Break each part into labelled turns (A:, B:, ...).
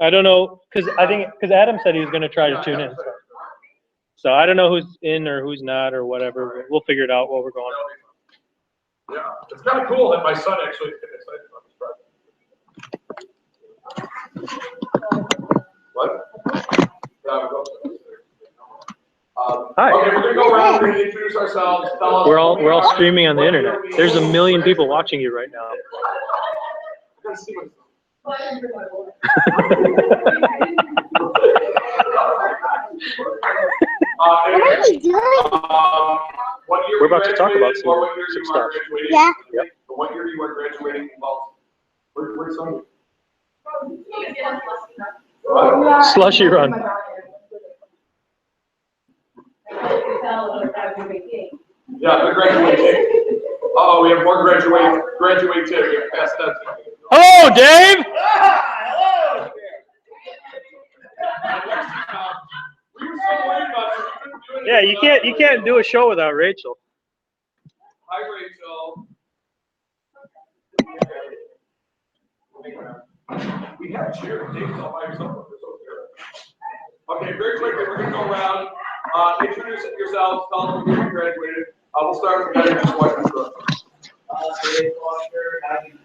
A: I don't know, because Adam said he was going to try to tune in. So I don't know who's in or who's not or whatever. We'll figure it out while we're going.
B: Yeah, it's kind of cool that my son actually gets excited about this project. What?
A: Hi.
B: Okay, we're gonna go around. We're gonna introduce ourselves.
A: We're all streaming on the internet. There's a million people watching you right now.
C: What are we doing?
A: We're about to talk about some stuff.
C: Yeah.
A: Yep.
B: What year you are graduating? Where's somebody?
A: Slushy run.
B: Yeah, the graduate. Oh, we have more graduate tip. Pass that.
A: Hello, Dave.
B: Hello. We were so worried about you. We couldn't do it.
A: Yeah, you can't do a show without Rachel.
B: Hi, Rachel. We have cheers. Dave's all by yourself. Okay, very quickly, we're going to go around. Introduce yourselves. Tell us when you graduated. We'll start with the guy who just walked this book.
D: Dave Foster, 93.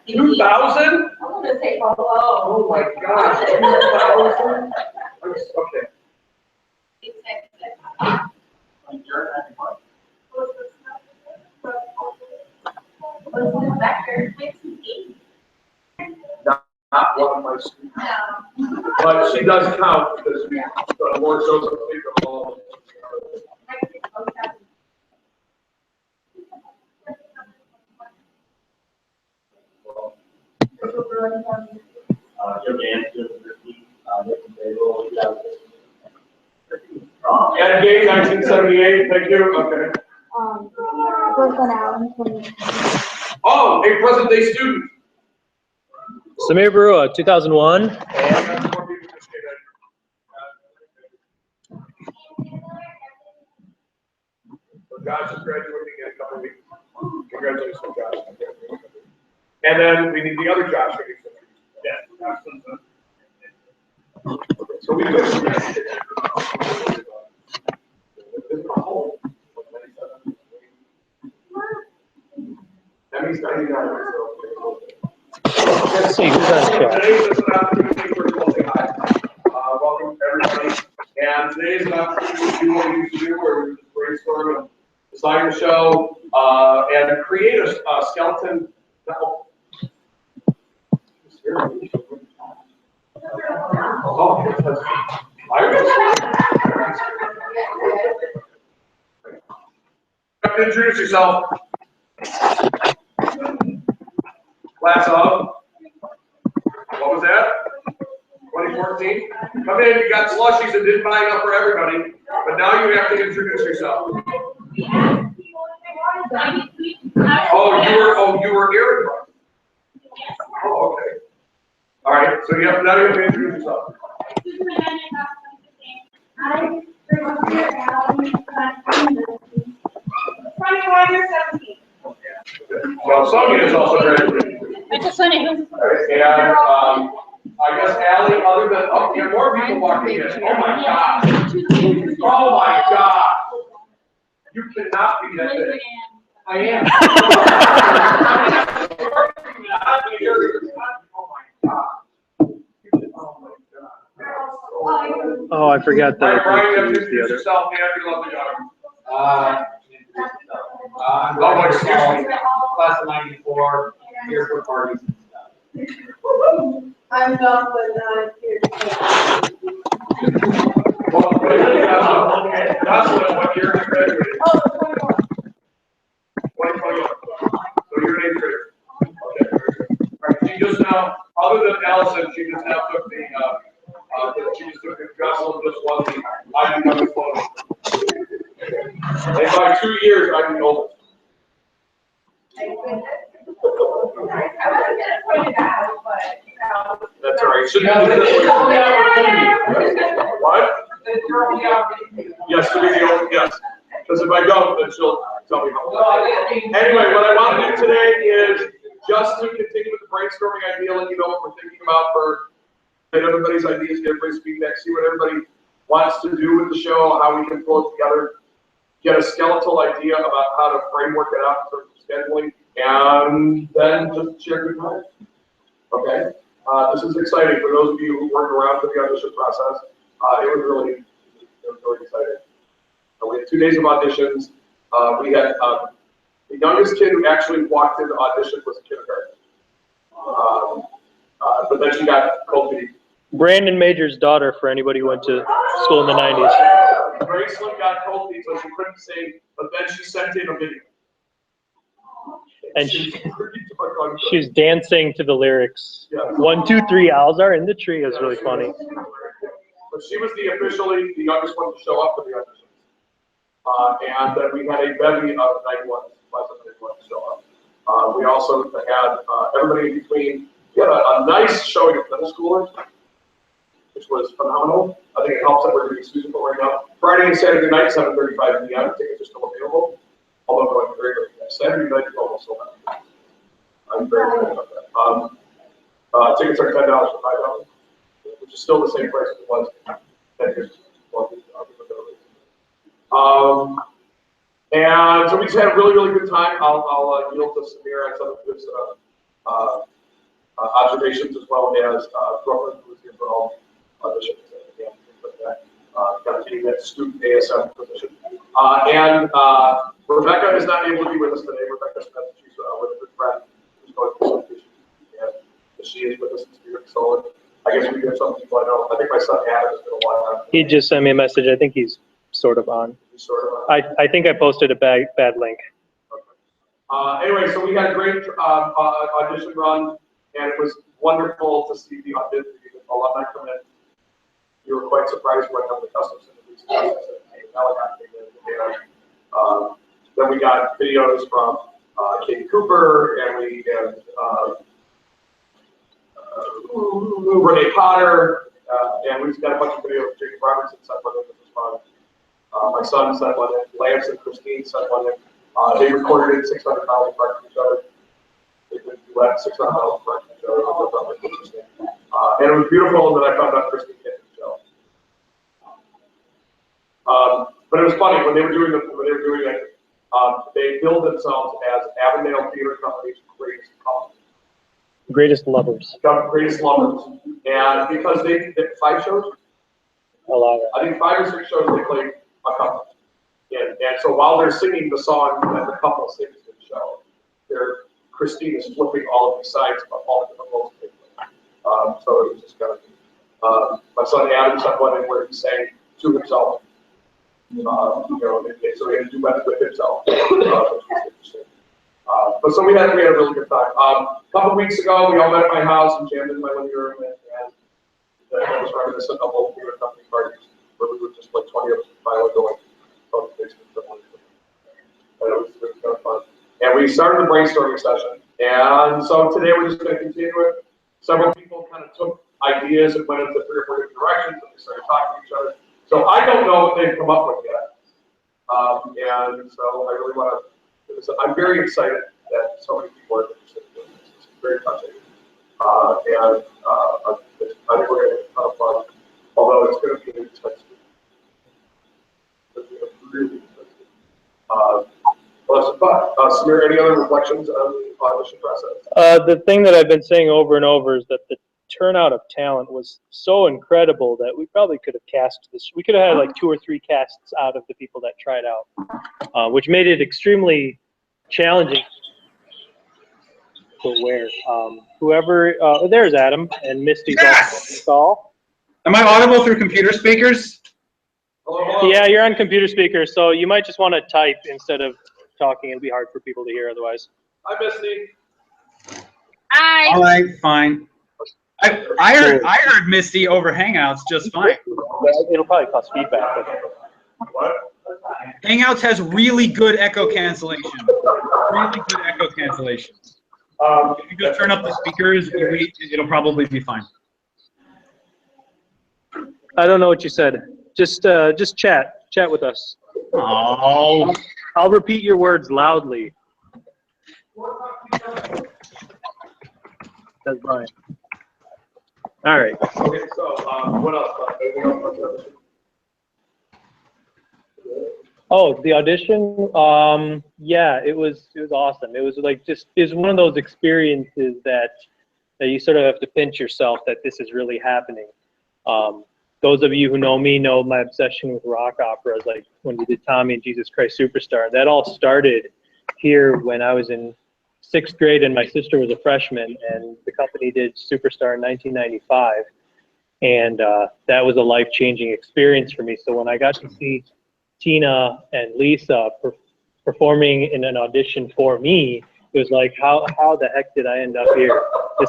B: $2,000?
E: I want to say,
B: Oh my gosh, 2,000? Okay. Not one of my students. But she does count because we more shows up to all. And Gay, 1978, thank you. Okay.
C: Brooklyn Allen.
B: Oh, a present day student.
A: Samir Barua, 2001.
B: And more people just came in. So Josh is graduating in a couple of weeks. Congratulations, Josh. And then we need the other Josh. Yeah. So we do. That means 99.
A: Let's see who's on chat.
B: Today is an opportunity for people to say hi. Welcome everybody. And today is an opportunity to do what we used to do, where we just brainstorm and design the show and create a skeleton. Introduce yourself. Class of. What was that? 2014? Come in, you got slushies and didn't buy enough for everybody, but now you have to introduce yourself. Oh, you were Aaron. Oh, okay. All right, so now you have to introduce yourself.
C: Hi, Alan.
E: 21 or 17.
B: Well, Sonia is also graduating.
E: It's just funny.
B: And I guess Allie, other than, you have more people walking in. Oh my God. Oh my God. You cannot be that big. I am. Oh my God.
A: Oh, I forgot
B: All right,
A: that.
B: Brian, you have to introduce yourself and your lovely daughter.
D: I'm excuse me. Class of 94, here for parties and stuff.
E: I'm not, but here.
B: Well, Jocelyn, what year did you graduate?
E: Oh, 21.
B: 2021. So you're an 8th grader. Okay. All right. She just now, other than Allison, she just now took the, Jocelyn just won the I become the close. And by 2 years, I'm the oldest.
E: I was going to point it out, but,
B: That's all right. Shouldn't
D: No,
B: be
D: it's
B: this
D: only
B: way.
D: opportunity.
B: What?
D: It's your only opportunity.
B: Yes, to be the only, yes. Because if I don't, then she'll tell me how.
D: Well, I mean.
B: Anyway, what I want to do today is just to continue with the brainstorming idea, and you know what we're thinking about for, get everybody's ideas, get everybody's feedback, see what everybody wants to do with the show, how we can pull it together, get a skeletal idea about how to framework it out in terms of scheduling, and then just share good times. Okay? This is exciting for those of you who worked around for the audition process. It was really exciting. We had 2 days of auditions. We had the youngest kid who actually walked into audition was a kindergarten. But then she got cold feet.
A: Brandon Major's daughter, for anybody who went to school in the 90s.
B: Graceland got cold feet, so she couldn't sing, but then she sent in a video.
A: And she's dancing to the lyrics.
B: Yeah.
A: 1, 2, 3, owls are in the tree. It's really funny.
B: But she was officially the youngest one to show up for the auditions. And then we had a bevy of 91 to show up. We also had everybody in between. We had a nice showing of middle schoolers, which was phenomenal. I think it helps that we're doing Susan right now. Friday and Saturday night, 7:35 p.m. Tickets are still available. Although going very, very fast. Saturday night is almost sold out. I'm very excited about that. Tickets are $10 for $5, which is still the same price as it was 10 years ago. And so we just had a really, really good time. I'll yield to Samir on some of his observations as well as Brooklyn, who was here for all auditions and things like that. Kind of getting that student ASM position. And Rebecca is not able to be with us today. Rebecca Smith, she's with a good friend who's going through some issues. And she is with us in spirit. So I guess we have some people I know. I think my son Adam has been a long time.
A: He just sent me a message. I think he's sort of on.
B: He's sort of on.
A: I think I posted a bad link.
B: Okay. Anyway, so we had a great audition run, and it was wonderful to see the alumni come in. You were quite surprised when the customs and then we got videos from Katie Cooper, and we had Renee Potter, and we've got a bunch of videos of Jacob Robertson sent one in, which was fun. My son sent one in, Lance and Christine sent one in. They recorded it 600 miles apart from each other. They did duet 600 miles apart from each other. And it was beautiful, and then I found out Christine did the show. But it was funny when they were doing it. They billed themselves as Avondale Theatre Company's greatest couple.
A: Greatest lovers.
B: Greatest lovers, and because they did 5 shows,
A: A lot of
B: I think 5 or 6 shows they played a couple. And so while they're singing the song that the couple sings in the show, Christine is flipping all of these sides about all the different roles they play. So it was just kind of my son Adam sent one in where he sang to himself. So he had to do better with himself. Which was interesting. But so we had a really good time. A couple weeks ago, we all met at my house and jammed in my living room, and that was reminiscent of old theater company parties where we would just like 20 of us finally going. And it was kind of fun. And we started the brainstorming session. And so today we're just going to continue it. Several people kind of took ideas and went into 3 or 4 different directions, and they started talking to each other. So I don't know what they've come up with yet. And so I really want to, I'm very excited that so many people are interested in this. It's very touching. And I think we're going to have a ton of fun, although it's going to be expensive. It's going to be really expensive. Well, that's fun. Samir, any other reflections on the audition process?
A: The thing that I've been saying over and over is that the turnout of talent was so incredible that we probably could have cast this. We could have had like 2 or 3 casts out of the people that tried out, which made it extremely challenging. But where? Whoever, there's Adam and Misty's
F: Yes!
A: on the call.
F: Am I audible through computer speakers?
B: Hello?
A: Yeah, you're on computer speaker, so you might just want to type instead of talking. It'll be hard for people to hear otherwise.
B: Hi, Misty.
E: Hi.
F: All right, fine. I heard Misty over Hangouts just fine.
A: It'll probably cause feedback. But
B: What?
F: Hangouts has really good echo cancellation. Really good echo cancellation. If you just turn up the speakers, it'll probably be fine.
A: I don't know what you said. Just chat with us.
F: Oh.
A: I'll repeat your words loudly. That's fine. All right.
B: Okay, so, what else? Anything else?
A: Oh, the audition. Yeah, it was awesome. It was like it was one of those experiences that you sort of have to pinch yourself that this is really happening. Those of you who know me know my obsession with rock operas, like when we did Tommy and Jesus Christ Superstar. That all started here when I was in 6th grade and my sister was a freshman, and the company did Superstar in 1995. And that was a life-changing experience for me. So when I got to see Tina and Lisa performing in an audition for me, it was like, how the heck did I end up here?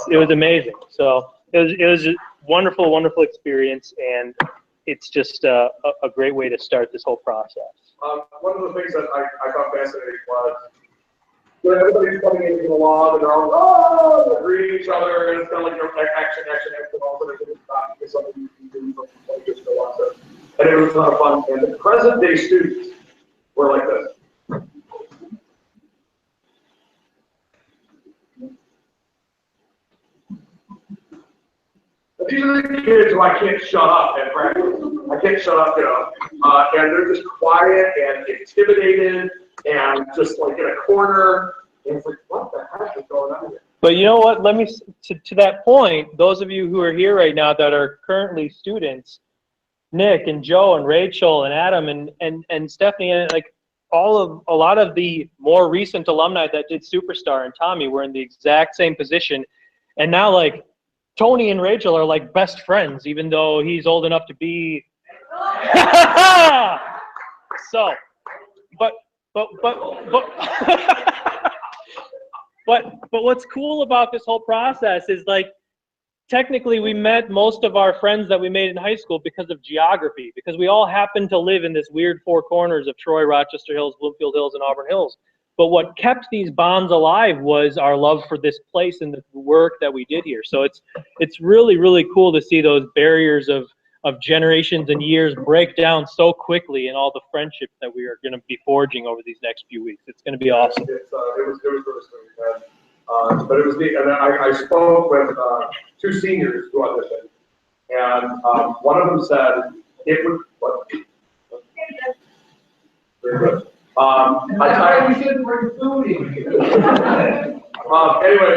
A: It was amazing. So it was a wonderful, wonderful experience, and it's just a great way to start this whole process.
B: One of the things that I found fascinating was when everybody's coming into the law, and they're all, they're greeting each other, and it's kind of like, action, and all of a sudden stop because something you can do, something just go on. So, and it was a lot of fun. And the present day students were like this. These are the kids who I can't shut up at practice. I can't shut up, and they're just quiet and intimidated and just like in a corner. And it's like, what the heck is going on here?
A: But you know what? Let me to that point. Those of you who are here right now that are currently students, Nick and Joe and Rachel and Adam and Stephanie, and like a lot of the more recent alumni that did Superstar and Tommy were in the exact same position, and now like Tony and Rachel are like best friends, even though he's old enough to be. So, but what's cool about this whole process is like, technically we met most of our friends that we made in high school because of geography, because we all happen to live in this weird four corners of Troy, Rochester Hills, Bloomfield Hills, and Auburn Hills. But what kept these bonds alive was our love for this place and the work that we did here. So it's really, really cool to see those barriers of generations and years break down so quickly, and all the friendships that we are going to be forging over these next few weeks. It's going to be awesome.
B: It was really sweet. But it was neat. And then I spoke with 2 seniors who auditioned, and one of them said it would. What? Very good.
D: We shouldn't bring food in here.
B: Anyway,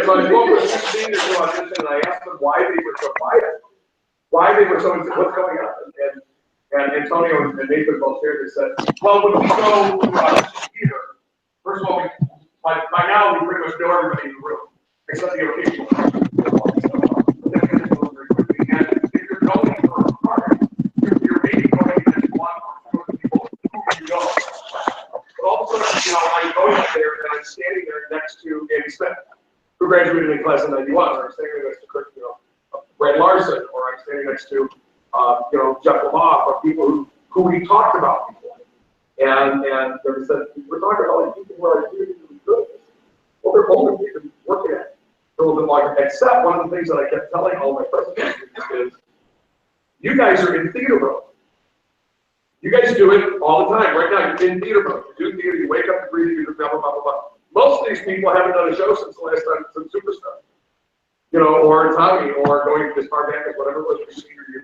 B: so I spoke with 2 seniors who auditioned, and I asked them why they were so quiet, why they were so into what's going on. And Antonio and Nathan both shared. They said, well, when we go to audition theater, first of all, by now we pretty much know everybody in the room, except the occasional. And if you're going for a part, you're maybe going to just 1 or 2 people who you know. But all of a sudden, I'm going up there and I'm standing there next to Andy Smith, who graduated in class of '91, or I'm standing next to Brad Larson, or I'm standing next to Jeff Lamar, or people who we talked about before. And they said, we're talking about like people who are really, really good. Well, they're older, they've been working at it a little bit longer. Except one of the things that I kept telling all my freshman students is, you guys are in theater mode. You guys do it all the time. Right now, you're in theater mode. You do theater, you wake up, you breathe, you do blah, blah, blah, blah, blah. Most of these people haven't done a show since the last time, since Superstar. Or Tommy, or going to this Park Campus, whatever it was your senior year.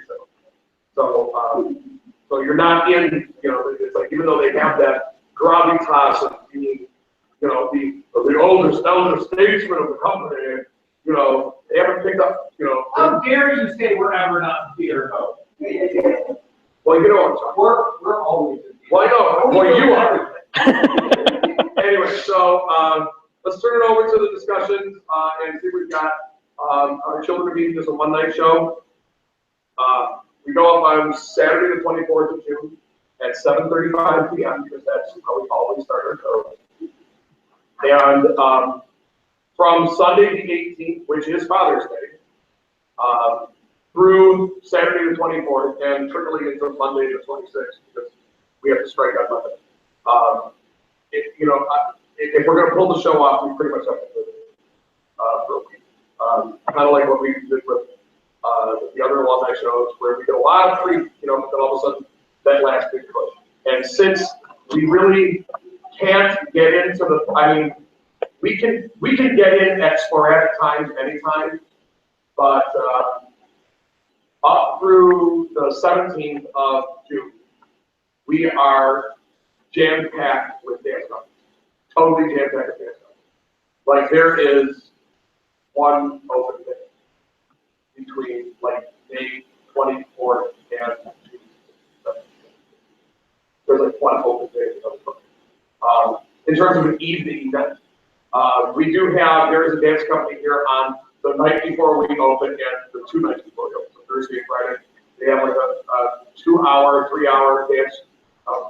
B: So you're not in, it's like, even though they have that gravitas of being, the older statesman of the company, they haven't picked up,
D: How dare you say we're ever not in theater mode?
B: Well, you know what I'm talking
D: We're always in theater.
B: Well, I know, well, you are. Anyway, so let's turn it over to the discussions and see what we've got. Our children are meeting is a one-night show. We go up on Saturday the 24th of June at 7:35 p.m. because that's how we always start our show. And from Sunday the 18th, which is Father's Day, through Saturday the 24th and trickling into Monday the 26th because we have to strike on Monday. If we're going to pull the show off, we pretty much have to do it for a week. Kind of like what we did with the other alumni shows, where we get a lot of free, then all of a sudden, that last big push. And since we really can't get into we can get in at sporadic times anytime, but up through the 17th of June, we are jam-packed with dance companies. Totally jam-packed with dance companies. Like, there is one open day between May 24th and June 17th. There's one open day. In terms of an evening event, there is a dance company here on the night before we open and the 2 nights before we open, so Thursday and Friday. They have a 2-hour, 3-hour dance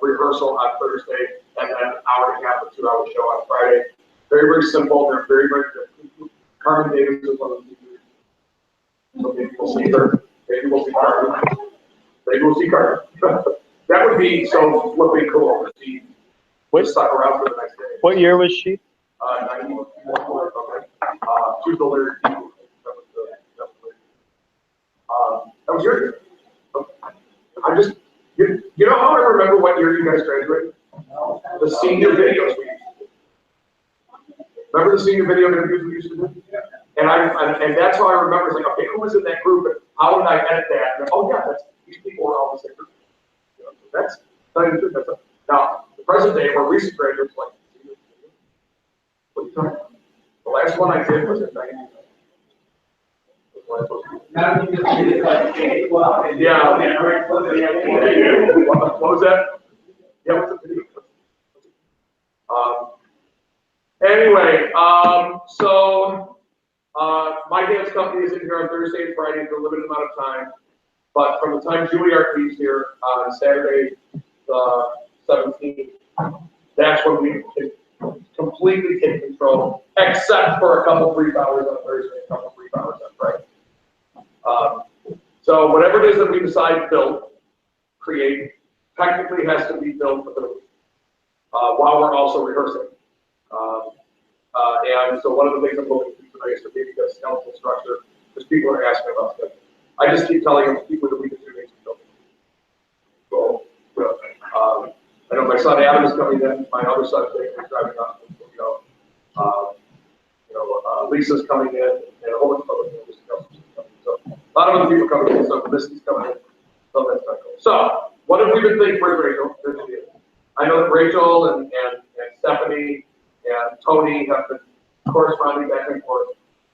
B: rehearsal on Thursday, and then an hour and a half, a 2-hour show on Friday. Very, very simple. They're very, very good. Carmen Davis is one of the teachers. So maybe we'll see her. Maybe we'll see Carmen. Maybe we'll see Carmen. That would be so flipping cool to see. We stuck around for the next day.
A: What year was she?
B: 91. Okay. She was the lyric. That was your year. I'm just, you know how I remember what year you guys graduated? The senior videos we used to do. Remember the senior video interviews we used to do? And and that's how I remember. It's like, okay, who was in that group? And how did I edit that? And, oh yeah, these people were all the same group. That's not even good. Now, the present day, or recent graduates, like, what are you talking about? The last one I did was in 1990. Yeah. What was that? Yeah, what's the video? Anyway, so my dance company is in here on Thursday and Friday for a limited amount of time. But from the time Juilliard leaves here on Saturday, the 17th, that's when we can completely take control, except for a couple brief hours on Thursday, a couple brief hours on Friday. So whatever it is that we decide to build, create, technically has to be built for the week, while we're also rehearsing. And so one of the things I'm hoping to do tonight is to maybe get a skeletal structure, because people are asking about stuff. I just keep telling them people that we can do things to build. So, I know my son Adam is coming in, my other son Jake is driving up, Lisa's coming in, and a whole bunch of other people coming. So a lot of other people coming in, so Misty's coming in, so that's not cool. So what have we been thinking? Where's Rachel? I know that Rachel and Stephanie and Tony have been corresponding back and forth.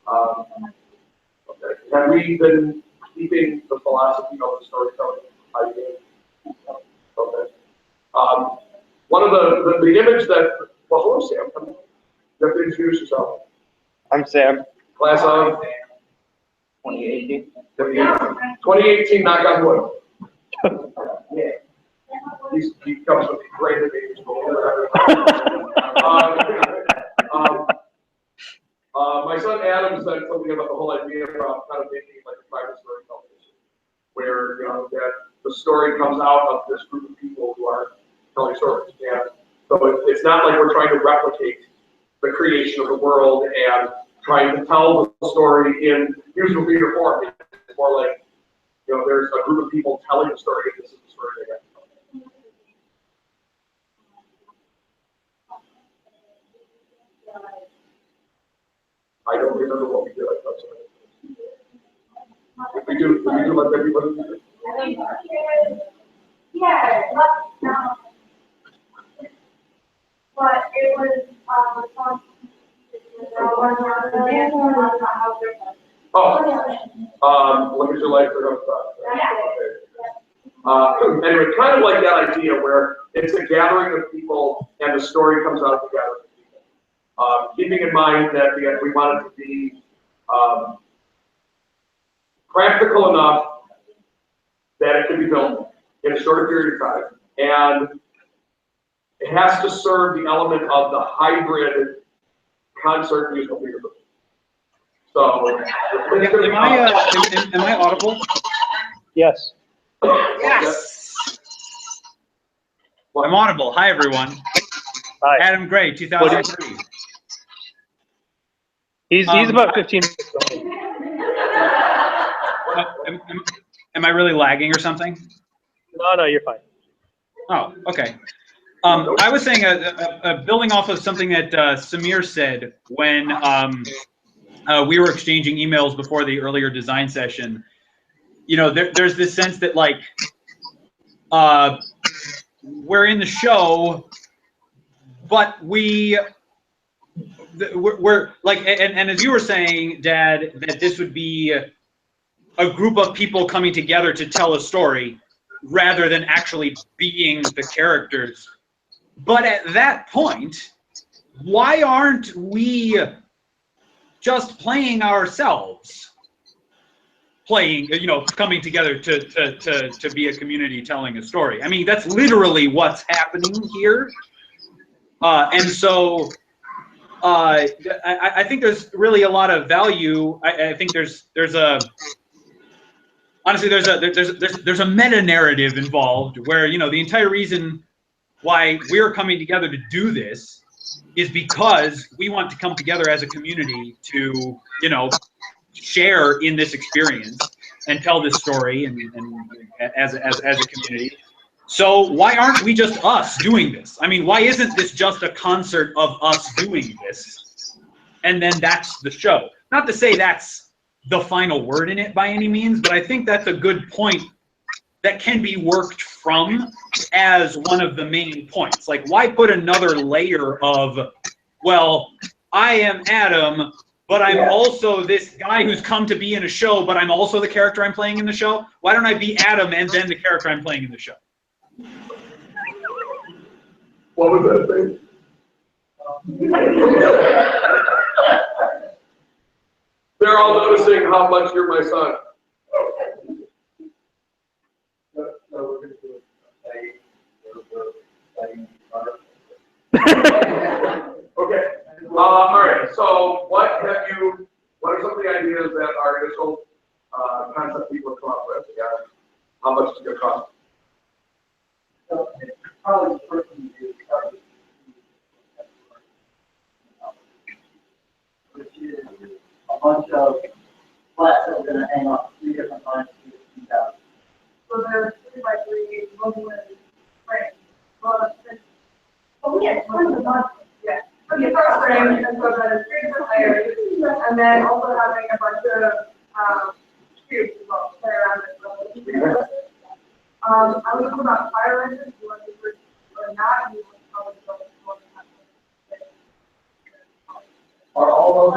B: Okay. Have we been keeping the philosophy of the storytelling idea? Okay. One of the image that, well, hello Sam, you have to introduce yourself.
G: I'm Sam.
B: Class of
G: 2018.
B: 2018, knock on wood. Yeah. He comes with great age. My son Adam said something about the whole idea about kind of making like a private story competition, where that the story comes out of this group of people who are telling stories. And so it's not like we're trying to replicate the creation of the world and trying to tell the story in musical theater form. It's more like, there's a group of people telling the story, and this is the story they have to tell. I don't remember what we did. I thought so. If we do let everybody do it.
C: Yeah, but it was
B: Look at your life for anyway, kind of like that idea where it's a gathering of people and the story comes out of the gathering of people. Keeping in mind that we want it to be practical enough that it can be built in a shorter period of time, and it has to serve the element of the hybrid concert musical theater. So,
F: Am I audible?
A: Yes.
F: Yes. I'm audible. Hi, everyone.
A: Hi.
F: Adam Gray, 2003.
A: He's about 15 minutes
F: Am I really lagging or something?
A: No, you're fine.
F: Oh, okay. I was saying, building off of something that Samir said when we were exchanging emails before the earlier design session. You know, there's this sense that like we're in the show, but we're like, and as you were saying, Dad, that this would be a group of people coming together to tell a story rather than actually being the characters. But at that point, why aren't we just playing ourselves? Playing, you know, coming together to be a community telling a story. I mean, that's literally what's happening here. And so I think there's really a lot of value. I think there's a honestly there's a meta narrative involved where, you know, the entire reason why we're coming together to do this is because we want to come together as a community to, you know, share in this experience and tell this story and as a community. So why aren't we just us doing this? I mean, why isn't this just a concert of us doing this? And then that's the show. Not to say that's the final word in it by any means, but I think that's a good point that can be worked from as one of the main points. Like, why put another layer of, well, I am Adam, but I'm also this guy who's come to be in a show, but I'm also the character I'm playing in the show? Why don't I be Adam and then the character I'm playing in the show?
B: What was that thing? They're all noticing how much you're my son. Okay. All right. So, what are some of the ideas that our initial concept people come up with? Yeah. How much is it going to cost?
H: So it's probably the first thing to do is start with which is a bunch of flats that we're going to hang off 3 different lines to get these out.
C: So there's 3x3 movement frames. Well, oh yeah, yeah. So the first frame, and so the 3 different layers, and then also having a bunch of cubes as well, play around it. I was talking about fire engines, you want to do or not, you want to probably go with
H: Are all those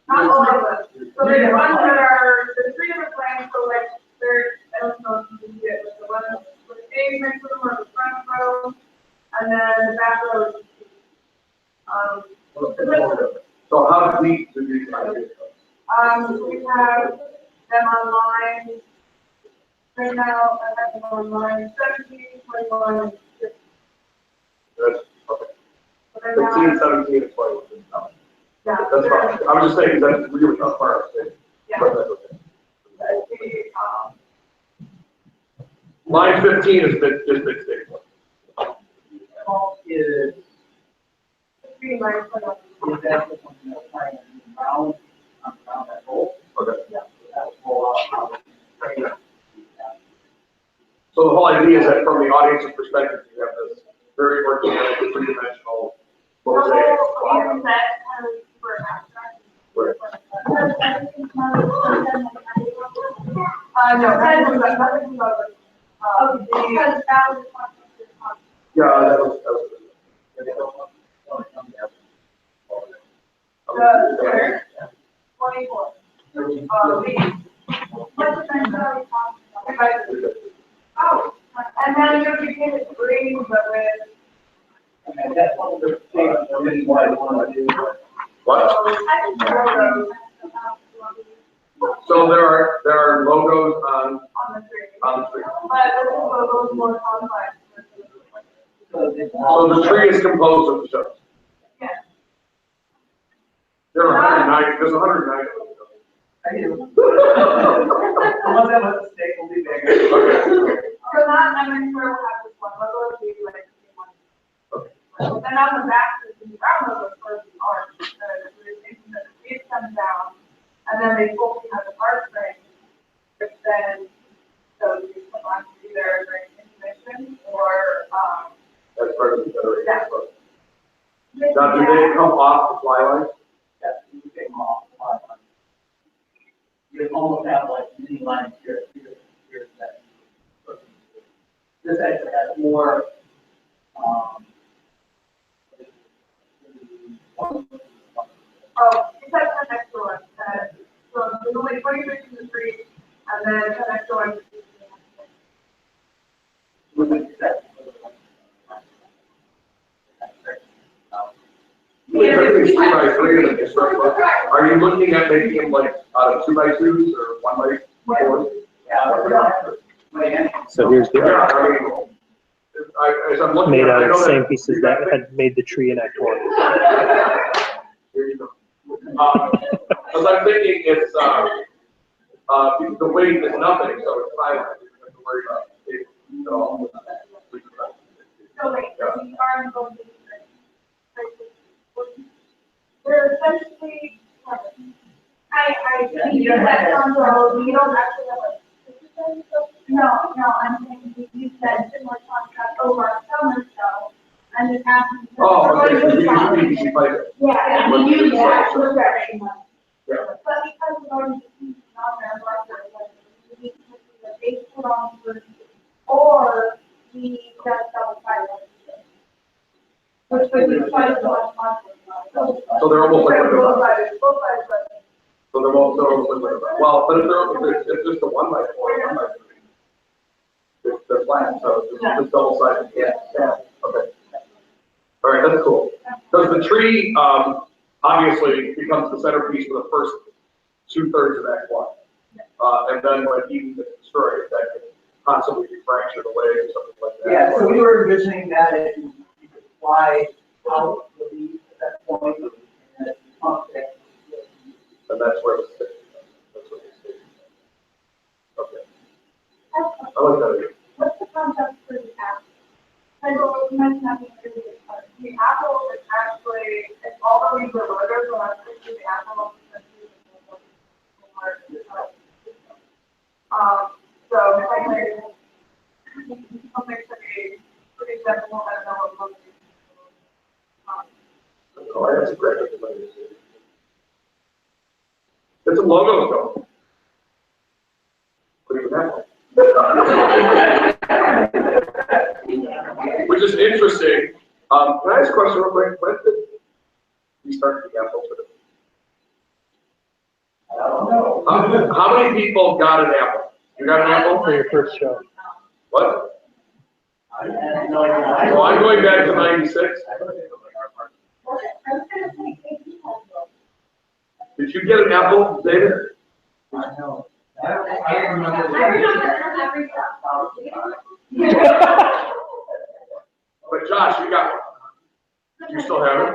C: not all of them. So there's ones that are, there's 3 different flames, so like there's, I don't know if you can see it, but the one with the stage next to them or the front row, and then the back row is
B: So how deep do these ideas go?
C: we have them online. Right now, I have them online 17, 21, 15.
B: That's okay.
C: So they're now-
B: 15, 17, and 21.
C: Yeah.
B: That's fine. I was just saying that's really not far.
C: Yeah.
B: But that's okay.
C: The,
B: Line 15 is big stage.
H: is
C: green line put up.
H: the example of something that's playing around that hole.
B: Okay.
H: Yeah, so that will pull out.
B: So the whole idea is that from the audience's perspective, you have this very organic, three-dimensional mosaic.
C: Even that kind of super abstract.
B: Right.
C: No, nothing about it. Because that was
B: Yeah, that was
C: the 24. Oh, and then you became it green, but with.
H: And that's one of the things, the reason why I want to do.
B: what? So there are logos on
C: On the tree.
B: the tree.
C: But this logo is more complex.
B: So the tree is composed of the shells.
C: Yeah.
B: There are 109. There's 109 of them.
H: I do. The one that was a stake will be bigger.
C: So not every square will have this one, logo will be like the same one. Then on the back, there's the ground logo for the art, we're thinking that the trees come down, and then they both have the art frame,
B: Now, do they come off the fly lines?
H: Yes, you take them off the line. You almost have like mini lines here, that. This actually has more,
C: Oh, it's like the next door, so there's only 26 in the street, and then the next door is.
H: with the exception
B: Everything's 3x3 in the construction. Are you looking at making them like out of 2x2s or 1x4s?
A: So here's the
B: Yeah, I mean, as I'm looking
A: made
B: at it,
A: out
B: I
A: of
B: know
A: the same
B: that
A: pieces
B: you
A: that
B: got
A: had made the tree in Act 1.
B: Here you go. Because I'm thinking it's, the weight is nothing, so it's fine. You don't have to worry about it at all.
C: So wait, we are going to. They're essentially, you that on the road, you don't actually have like. No, I'm saying you said similar contract over our summer show, and it happens.
B: Oh, okay, so you use PVC pipe.
C: Yeah, we use that for direction.
B: Yeah.
C: But because we're going to keep on there, we need to do the base put on first, or we just double fire. Which would be quite a lot of.
B: So they're almost like.
C: Both sides, but.
B: So they're almost like, well, but if it's just a 1x4, they're flat, so it's just double sided. Yeah. Okay. All right, that's cool. Because the tree, obviously becomes the centerpiece for the first 2/3 of Act 1. And then when Eden gets destroyed, that could possibly be fractured away or something like that.
H: Yeah, so we were envisioning that if you could fly out the lead at that point, and then pump it.
B: And that's where it's sitting. That's what it's sitting. Okay. I like that idea.
C: What's the concept for the apple? I go, you mentioned that the apple is actually, it's all the leaves are rotors, so I'm thinking the apple is so if I say, something to be, for example, I don't know what looks.
B: Oh, that's a great idea. It's a logo though. What do you have? Which is interesting. Can I ask a question real quick? When did we start the apple for
H: I don't know.
B: How many people got an apple? You got an apple?
A: For your first show.
B: What?
H: I have no idea.
B: So I'm going back to 96. Did you get an apple, David?
H: I know. I remember.
B: But Josh, you got one. Do you still have it?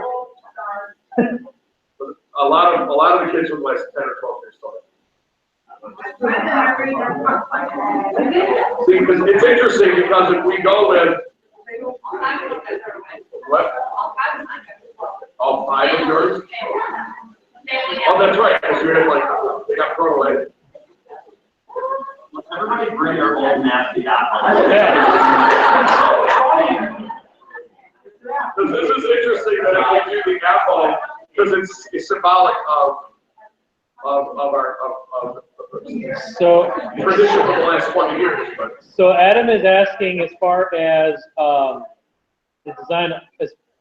B: A lot of the kids from the last 10 or 12 years still have it. See, because it's interesting because if we go with what? All 5 of yours? Oh, that's right, because you had like, they got thrown away.
H: Everybody bring their old nasty apple.
B: Because this is interesting that if we do the apple, because it's symbolic of
A: So,
B: tradition for the last 20 years. But
A: so Adam is asking as far as the design,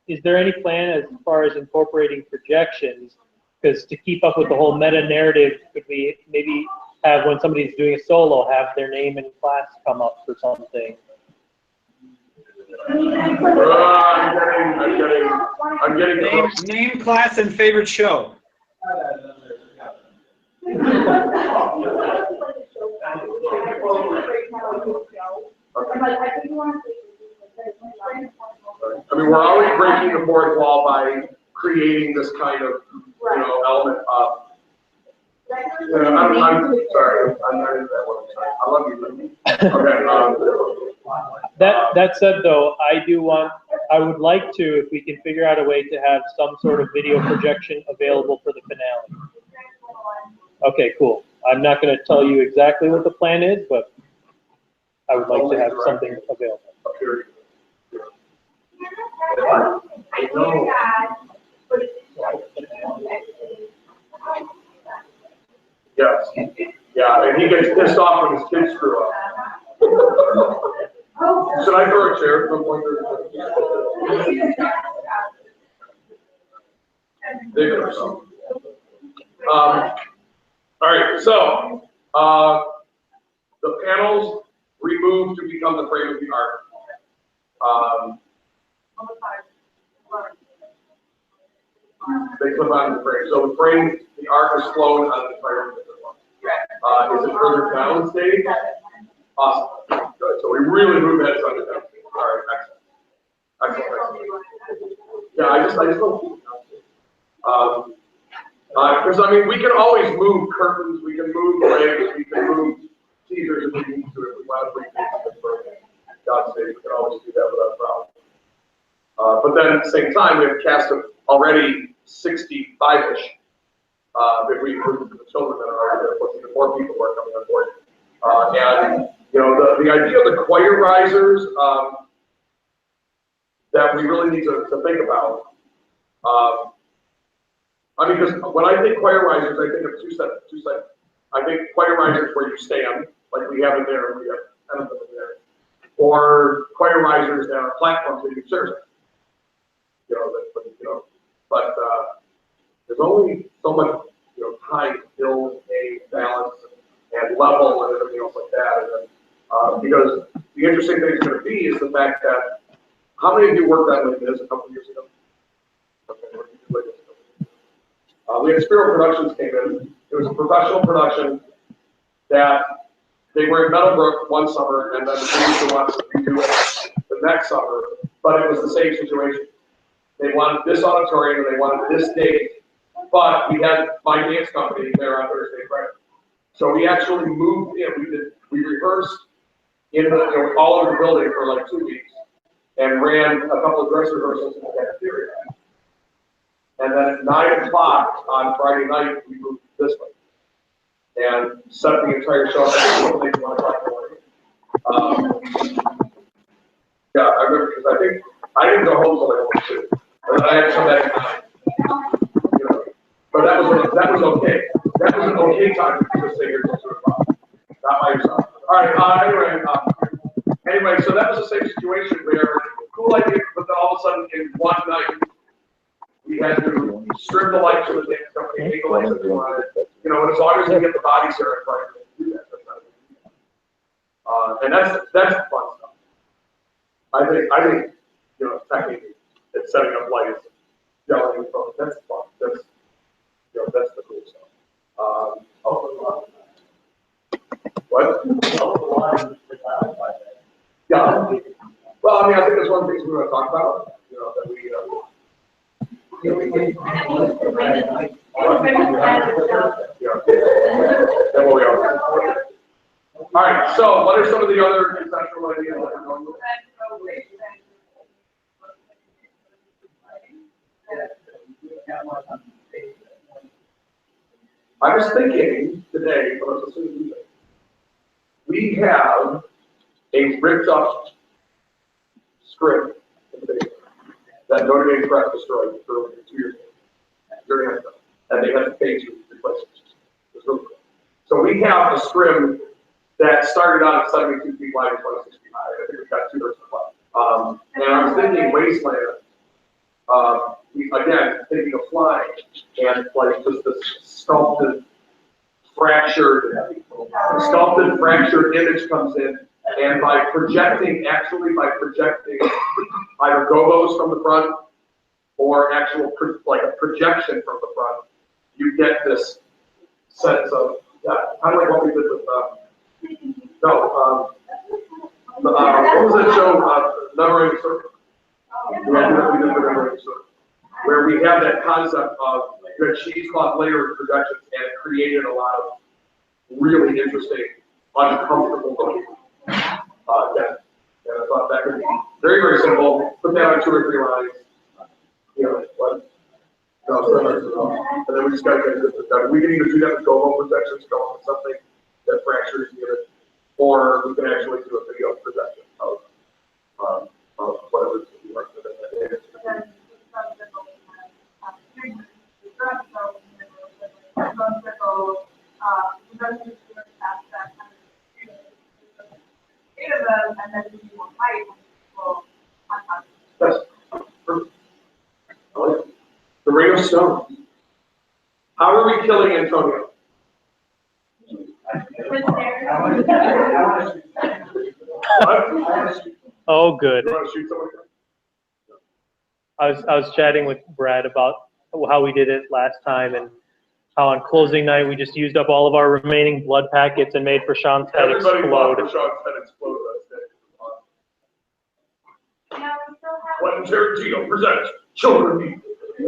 A: is there any plan as far as incorporating projections? Because to keep up with the whole meta narrative, could we maybe have, when somebody's doing a solo, have their name and class come up for something?
B: I'm getting.
F: Name, class, and favorite show.
B: I mean, we're already breaking the fourth wall by creating this kind of, element of. I'm sorry, I'm not into that one. Sorry. I love you. Okay.
A: That said, though, I would like to, if we can figure out a way to have some sort of video projection available for the finale. Okay, cool. I'm not going to tell you exactly what the plan is, but I would like to have something available.
B: I know. Yes. Yeah, and he gets pissed off when his kids screw up. Should I throw a chair at some point? All right, so the panels removed to become the frame of the art. They clip onto the frame. So the frame, the art is flown on the frame. Is it further down stage? Awesome. Good. So we really moved that to down stage. All right, excellent. Excellent. Yeah, I just don't. Because I mean, we can always move curtains, we can move legs, we can move teasers if we need to. If we want to bring things downstage, we can always do that without a problem. But then at the same time, we have a cast of already 65-ish. If we include the children that are already there, plus even more people who are coming on board. And you know, the idea of the choir risers that we really need to think about. I mean, because when I think choir risers, I think of two sets. I think choir risers where you stand, like we have in there, we have 10 of them in there, or choir risers that are platforms that you can serve. But there's only so much, time to build a balance and level and everything else like that. And then, because the interesting thing is going to be is the fact that how many of you worked on like this a couple of years ago? Okay, we had Spiro Productions came in. It was a professional production that they were in Meadowbrook one summer, and then the producer wanted to redo it the next summer, but it was the same situation. They wanted this auditorium and they wanted this date, but we had my dance company there on Thursday, Friday. So we actually moved in. We rehearsed in the, all over the building for like 2 weeks, and ran a couple of dress rehearsals in the cafeteria. And then at 9 o'clock on Friday night, we moved this way and set the entire show up at 1 o'clock in the morning. Yeah, I remember because I think I didn't go home till like 1 or 2. But I had to come back at 9. But that was okay. That was an okay time to just stay here till 2 o'clock. Not by yourself. All right. Anyway, so that was the same situation where cool idea, but then all of a sudden in one night we had to strip the lights from the dance company, take the lights that we wanted. And as long as we get the bodies there, I'm trying to do that. And that's fun stuff. I think technically it's setting up lights, yelling and phone. That's fun. That's the cool stuff. What? Yeah. Well, I mean, I think that's one of the things we want to talk about. That we. All right. So, what are some of the other conceptual ideas that we're going with? I was thinking today, when I was listening to music, we have a ripped up script that Notre Dame Press destroyed for 2 years ago, and they had to pay to replace it. It was really cool. So we have a script that started out at 72 feet wide and 26 feet high. I think we've got 2 versions left. And I was thinking Wasteland. Again, thinking of flying, and like just this sculpted, fractured image comes in, and by projecting either gobos from the front or actual like a projection from the front, you get this sense of kind of like what we did with what was that show? Never Ending Circle. We did Never Ending Circle, where we have that concept of cheesecloth layer projections, and it created a lot of really interesting, uncomfortable looking depth. And I thought that could be very, very simple. Put that on 2 or 3 lines. And then we just got to get it. We can either do that with go-home projections, go with something that fractures the image, or we can actually do a video projection of whatever we want to do.
C: and then we more height, well,
B: That's perfect. I like it. The Ring of Stone. How are we killing Antonio? What?
A: Oh, good.
B: You want to shoot someone?
A: I was chatting with Brad about how we did it last time and how on closing night we just used up all of our remaining blood packets and made Prashant's head
B: Everybody wants
A: explode.
B: Prashant's head explode that day.
C: Now, we still have.
B: Quentin Tarantino presents Children Need.
C: Now,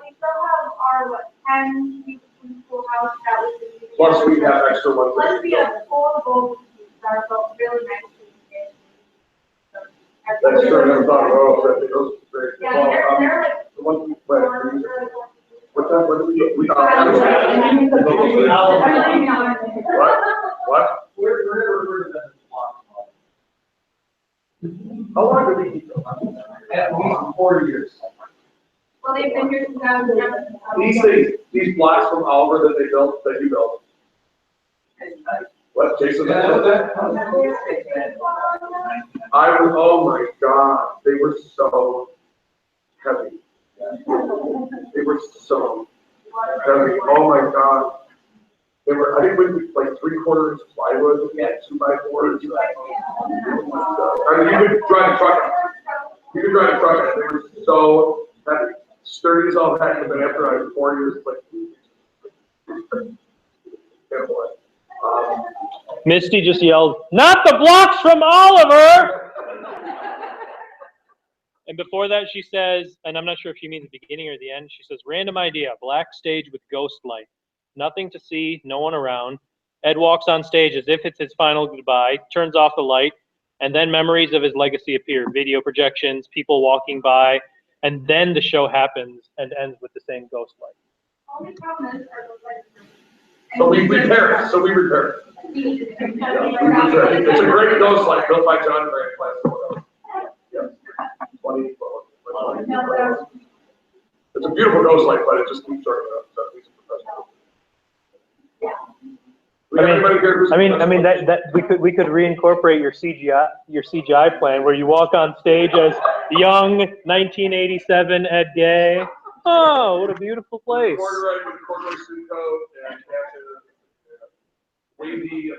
C: we still have our, what, 10 people in schoolhouse that was.
B: Plus we have extra ones.
C: Plus we have 4 gold pieces that are built really nicely.
B: That's true, I never thought, oh, that those are great.
C: Yeah, they're like.
B: The ones we play, what time, what do we, we,
C: What?
B: what?
H: We're never heard of that as
B: How long do we keep them?
H: at least 4 years.
C: Well, they've been here since 2007.
B: These things, these blocks from Oliver that they built, that you built, what, Jason? Oh my God, they were so heavy. They were so heavy, oh my God. They were, I think we did like 3/4 inch plywood, yeah, 2x4s. I mean, you could drive a truck on it. You could drive a truck on it, they were so heavy. Sturdy as all heck, and then after I was 4 years, it's like, yeah, boy.
A: Misty just yelled, "Not the blocks from Oliver!" And before that, she says, and I'm not sure if she means the beginning or the end, she says, "Random idea, black stage with ghost light. Nothing to see, no one around. Ed walks on stage as if it's his final goodbye, turns off the light, and then memories of his legacy appear. Video projections, people walking by, and then the show happens and ends with the same ghost light."
C: Only problem is, are those like.
B: So we repair it, Yeah, we repair it. It's a great ghost light built by John Gray. Yeah. 20, it's a beautiful ghost light, but it just keeps turning up. So he's a professional. We have anybody here who's-
A: I mean that we could reincorporate your CGI plan where you walk on stage as young 1987 Ed Gay. Oh, what a beautiful place.
B: Corduroy suit coat and wavy.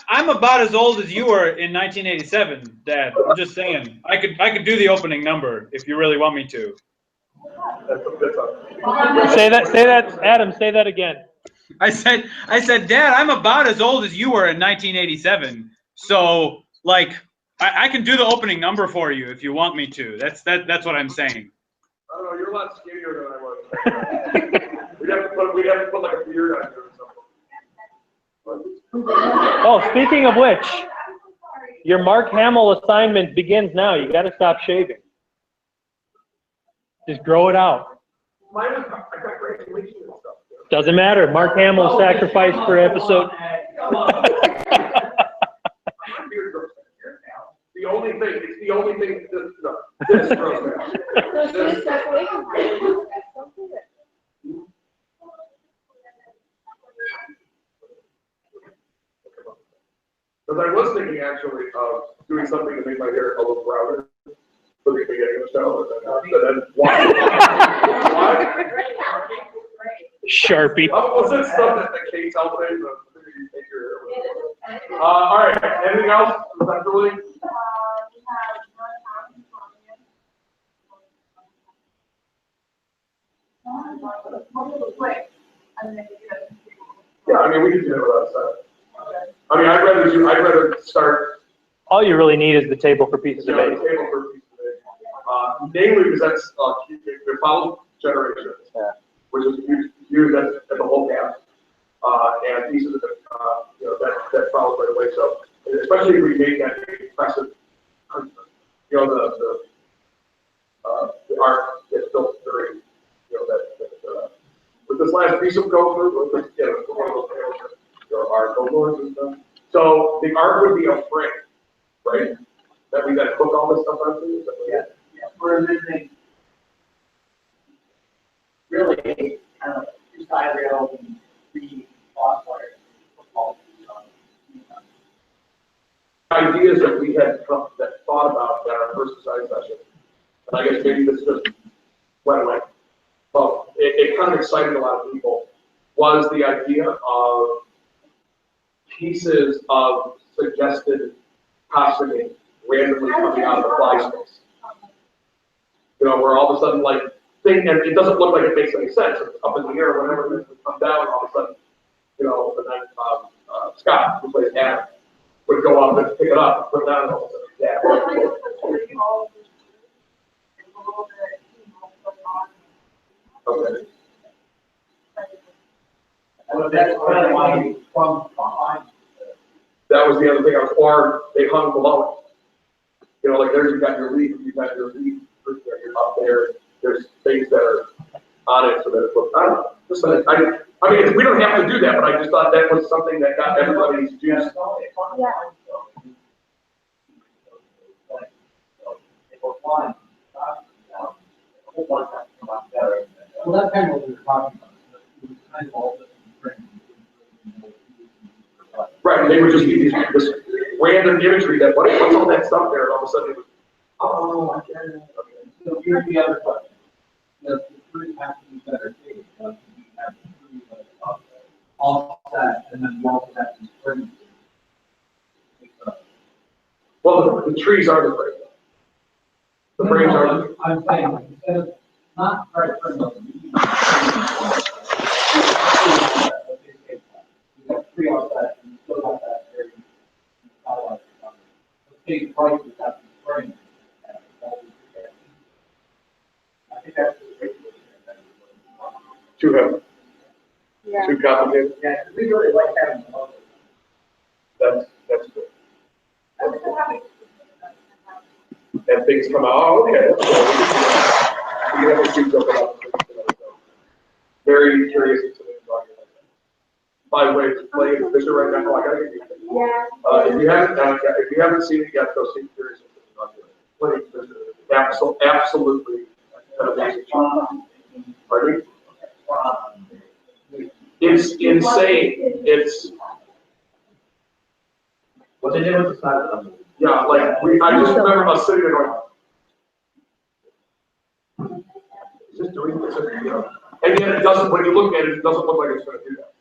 F: I'm about as old as you were in 1987, Dad. I'm just saying. I could do the opening number if you really want me to.
A: Say that, Adam, say that again.
F: I said, Dad, I'm about as old as you were in 1987. So, like, I can do the opening number for you if you want me to. That's what I'm saying.
B: I don't know. You're a lot skinnier than I was. we'd have to put like a beard on you or something.
A: Oh, speaking of which, your Mark Hamill assignment begins now. You got to stop shaving. Just grow it out.
B: I got graduation and stuff.
A: Doesn't matter. Mark Hamill sacrificed for episode.
B: The only thing, it's the only thing this grows now. Because I was thinking actually of doing something to make my hair a little browner for the beginning of the show, and then why?
A: Sharpie.
B: Oh, was it stuff that the Kate's helping? All right, anything else? Eventually? Yeah, I mean, we can do it without that. I mean, I'd rather start.
A: All you really need is the table for pieces of
B: The
A: bacon.
B: table for pieces of bacon. Namely, because that's the follow generation, which is huge at the whole camp, and pieces of it, that follows right away. So, especially if we make that impressive, the art gets built during, with this last piece of gold, with our gold lords and stuff. So the art would be a frame, right? That we got to hook all this stuff onto.
H: Yeah. We're envisioning really kind of 2 side rails and 3 cross wires.
B: ideas that we had thought about at our first design session, and I guess maybe this just went away, but it kind of excited a lot of people, was the idea of pieces of suggested costuming randomly coming out of the fly space. You know, where all of a sudden, like, and it doesn't look like it makes any sense. It's up in the air, whenever it comes down, all of a sudden, you know, and then Scott, who plays Adam, would go up and pick it up and put it down, and all of a sudden, yeah. Okay.
H: That's kind of why from behind.
B: That was the other thing, or they hung below it. You know, like there you've got your leaf, you've got your leaf, you're up there, there's things that are on it so that it looks, I don't know. Just, I mean, we don't have to do that, but I just thought that was something that got everybody's juice.
C: Yeah.
H: Well, that's kind of what we were talking about. It was kind of all different things.
B: Right, and they would just be this random imagery that, what's all that stuff there, and all of a sudden it was, oh, I get it. Okay.
H: So here's the other question. Does the tree have to be better shaded? Does we have the tree all set, and then we also have some spring?
B: Well, the trees are the frame. The frames are.
H: I'm saying, instead of, not try to turn those. We got three outside, and we still got that area. The big price is that spring. I think that's the great.
B: Too heavy,
C: Yeah.
B: too complicated.
H: Yeah, we really like having the logo.
B: That's good. And things come out, oh, okay, that's cool. We have to keep open up. Very curious to see what you're talking about. By the way, it's playing in Fisher right now, I gotta get you.
C: Yeah.
B: If you haven't seen it yet, go see Curious Playing Fisher. Absolutely an amazing show. Pardon me? It's insane. It's.
H: What they did was the side of them.
B: Yeah, like I just remember us sitting there going, just doing this, you know. And yet it doesn't, when you look at it, it doesn't look like it's going to do that.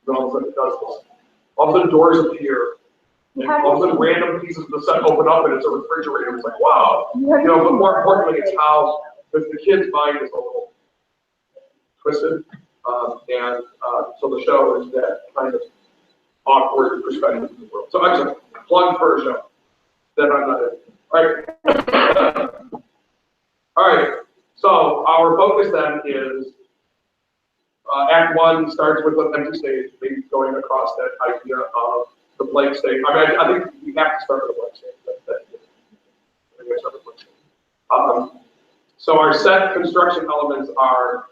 B: But all of a sudden it does this. All of a sudden doors appear, and all of a sudden random pieces of the set open up and it's a refrigerator. It's like, wow. You know, but more importantly, it's how the kid's mind is a little twisted. And so the show is that kind of awkward perspective of the world. So actually, plug for a show. Then I'm not in. All right. All right. So our focus then is Act 1 starts with an empty stage, maybe going across that idea of the blank stage. I mean, I think we have to start with a blank stage. So our set construction elements are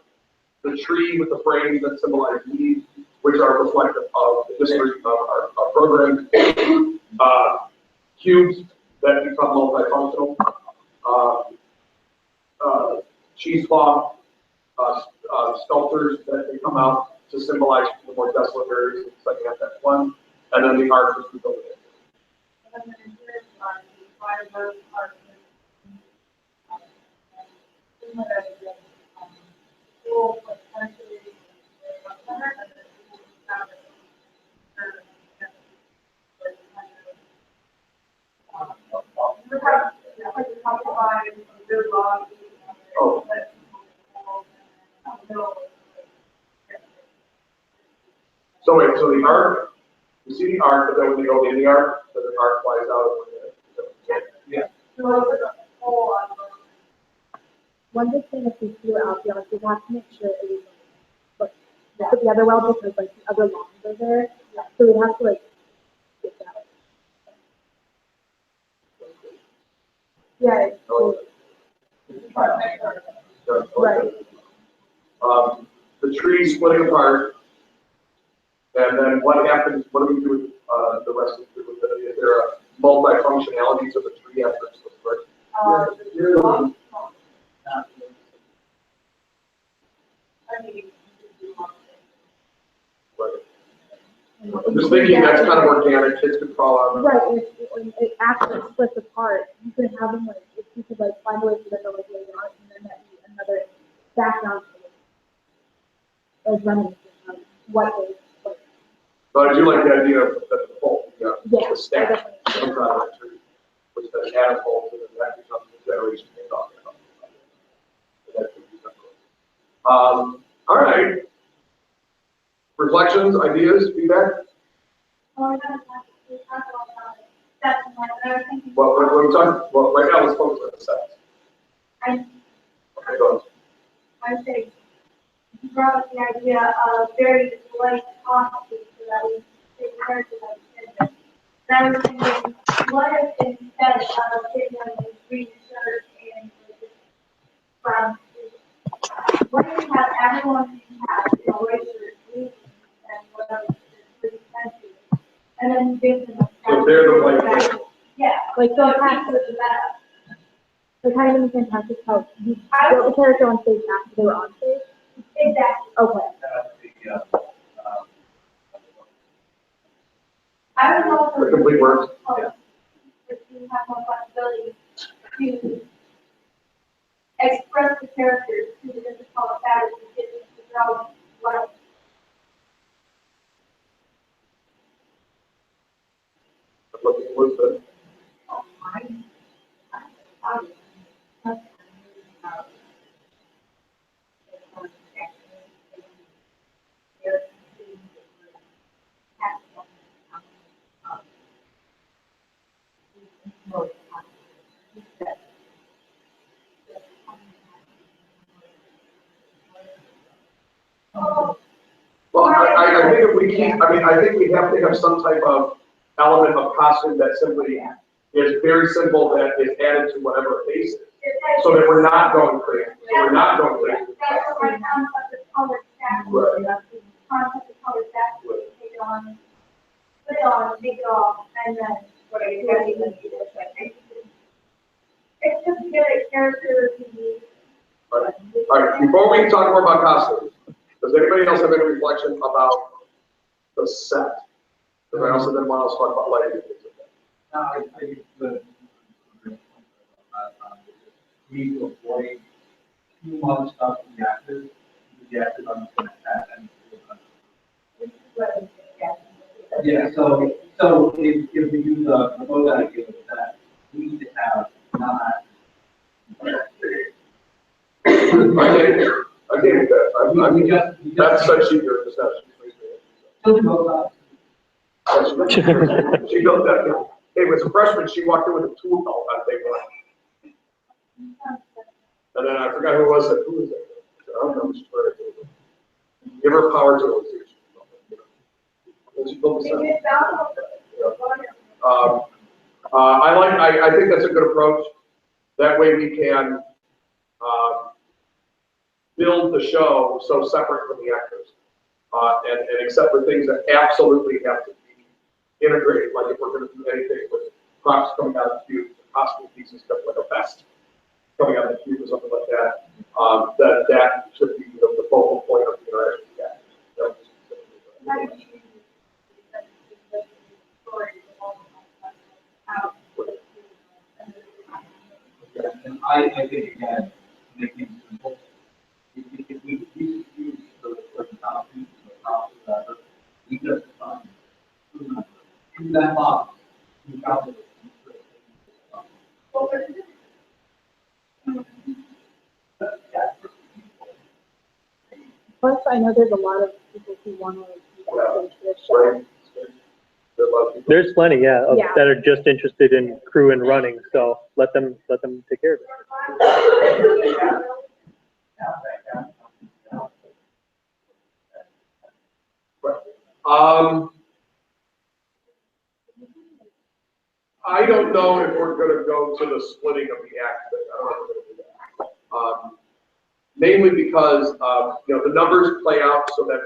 B: the tree with the frames that symbolize leaves, which are reflective of the history of our program. Cubes that become multifunctional, cheesecloth sculptures that can come out to symbolize the more desolate areas of the second half Act 1, and then the art which we build it. Oh. So wait, so the arc, you see the arc, but then when they go in the arc, so the arc flies out.
H: Yeah.
C: One big thing if we threw out the we have to make sure it was like put together well because like the other lines are there. So we have to like get that. Yeah. Right.
B: The tree splitting apart, and then what happens? What do we do with the rest of it? Is there a multi-functionality to the tree after it's split apart? I'm just thinking mean that's kind of organic, kids could crawl on.
I: Right, and it actually splits apart. You could have them like, if you could like find a way for them to like lay down and then that be another background. Like running, what is, like.
B: But I do like the idea of the pole,
I: Yeah,
B: the stack,
I: I definitely-
B: comes out of that tree, which then add a pole to the that becomes the generation you're talking about. That could be something. All right. Reflections, ideas, feedback? Well, we're talking, well, right now let's focus on the sets. Okay, go ahead.
C: I say, you brought up the idea of very light costumes so that we take characters out of it. And I was thinking, what if instead of taking on these green shirts and brown suits, what if you have everyone have, white shirt, green, and whatever, pretty fancy, and then you give them a.
B: So they're the white people.
C: Yeah,
I: Like,
C: so
I: so
C: it
I: half,
C: has to be that.
I: like, kind of in Fantastic how you built the character on stage after they were on stage?
C: Exactly.
I: Okay.
C: I would also.
B: The complete works.
C: If you have more flexibility to express the characters to the different color patterns and get them to draw light.
B: Looking with the, well, I think if we keep, I think we have to have some type of element of costume that simply is very simple, that is added to whatever face is, so that we're not going crazy, so we're not going crazy.
C: That's what my concept of color stack.
B: Right.
C: Concept of color stack, take it on, put it on, take it off, and then. It's just to get a character to be.
B: All right, before we talk more about costumes, does anybody else have any reflection about the set? Does anybody else have anyone else talk about lighting?
H: No, I think the, we need to avoid too much stuff from the actors. The actors understand that and. Yeah, so if we do the proposed idea of that, we need to have not.
B: I get that. That's such eager discussion. She built that. Hey, was a freshman, she walked in with a tool belt on day one. And then I forgot who it was, said, who is that? I don't know, she's very cool. Give her power to it. She built the set. I think that's a good approach. That way we can build the show so separate from the actors. And except for things that absolutely have to be integrated, like if we're going to do anything with props coming out of the cube, costume pieces, stuff like a vest coming out of the cube or something like that, that should be the focal point of the interaction.
H: And I think again, making it simple. If we use the top piece, whatever, we just in that box, we got it.
I: Plus, I know there's a lot of people who want to see that stage for this show.
B: Right.
A: There's plenty, yeah,
I: Yeah.
A: that are just interested in crew and running, so let them take care of it.
B: I don't know if we're gonna go to the splitting of the act thing. I don't know if we're gonna do that. Mainly because, the numbers play out so that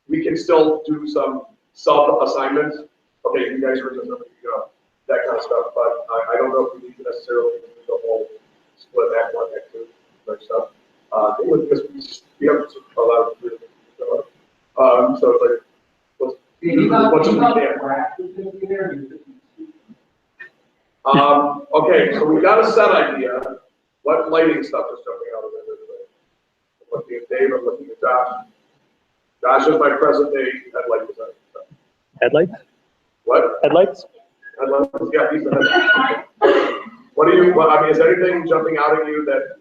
B: we can still do some sub-assignments. Okay, you guys are just, that kind of stuff, but I don't know if we need to necessarily do the whole split act one, act two, like stuff. Because we have a lot of, so it's like, What's a weekend? Okay, so we got a set idea. What lighting stuff is jumping out of it? Looking at Dave, I'm looking at Josh. Josh is my present day headlight designer.
A: Headlights?
B: What?
A: Headlights?
B: Headlights, yeah, he's the headlight. What do you, I mean, is anything jumping out at you that?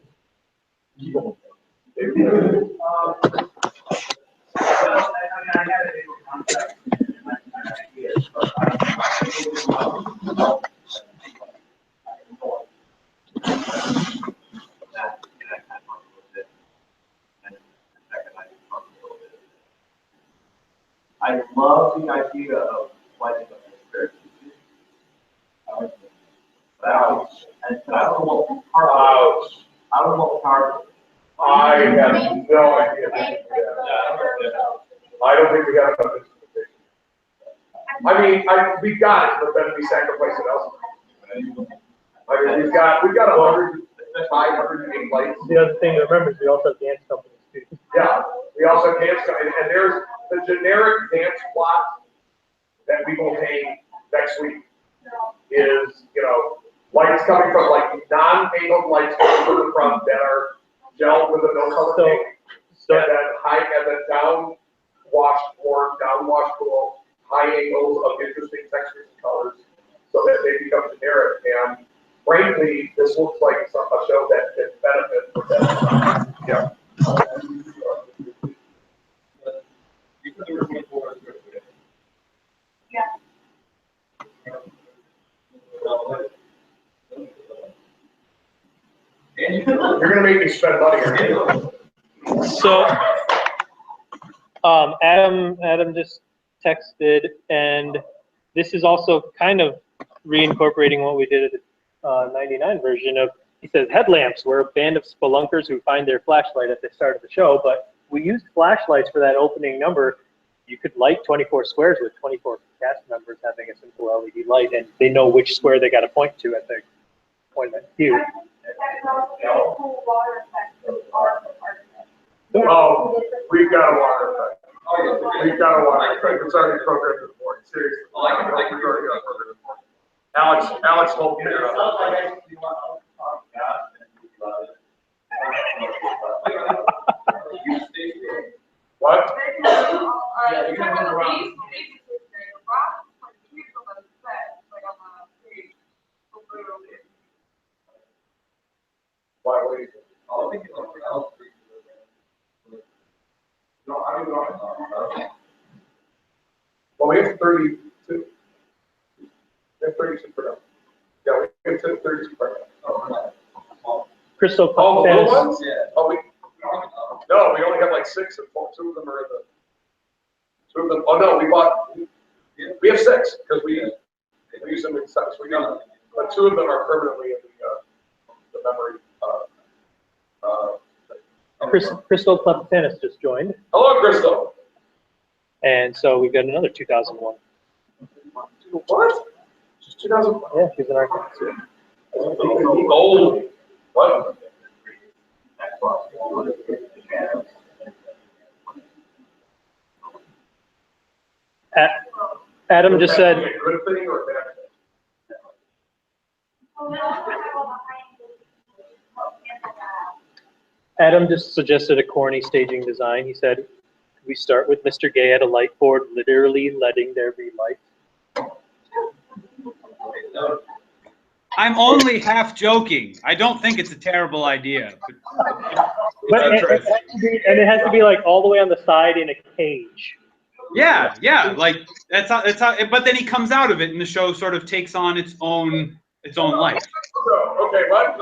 H: I love the idea of lighting up the spirit. Ouch. And I don't know what part.
B: Ouch.
H: I don't know what part.
B: I have no idea. I don't think we got enough instrumentation. I mean, we got it, but then we sacrificed it elsewhere. I mean, we've got 100, 500 lights.
A: The other thing to remember is we also have dance companies too.
B: Yeah, we also have dance, and there's the generic dance plot that we will hang next week is, you know, lights coming from like non-angled lights coming from the front that are gelled with a no color paint, and then downwash floor, downwash pool, high angles of interesting textures and colors, so that they become generic. And frankly, this looks like a show that could benefit from that. Yeah. You're gonna make me spend money, aren't you?
A: So, Adam just texted, and this is also kind of reincorporating what we did at the 99 version of, he says, headlamps. We're a band of spelunkers who find their flashlight at the start of the show, but we used flashlights for that opening number. You could light 24 squares with 24 cast members having a simple LED light, and they know which square they got to point to at the point of view.
B: Oh, we've got a water effect. We've got a water effect. It's already programmed this morning. Seriously. We've already got a program this morning. Alex told me. What? Why would you? No, I don't know. Well, we have 32. We have 32 per now. Yeah, we have 32 per now.
A: Crystal.
B: Oh, the little ones? Yeah. Oh, no, we only have like 6 and 4. 2 of them are in the. 2 of them. Oh no, we have 6 because we use them in sets. We got, but 2 of them are permanently in the memory.
A: Crystal Platanis just joined.
B: Hello, Crystal.
A: And so we've got another 2001.
B: What? Just 2001?
A: Yeah, she's an architect too.
B: Old. What?
A: Adam just said.
B: A good thing or a bad thing?
A: Adam just suggested a corny staging design. He said, we start with Mr. Gay at a light board, literally letting there be light.
F: I'm only half joking. I don't think it's a terrible idea.
A: But it has to be like all the way on the side in a cage.
F: Yeah, like that's how. But then he comes out of it, and the show sort of takes on its own life.
B: So, okay, what?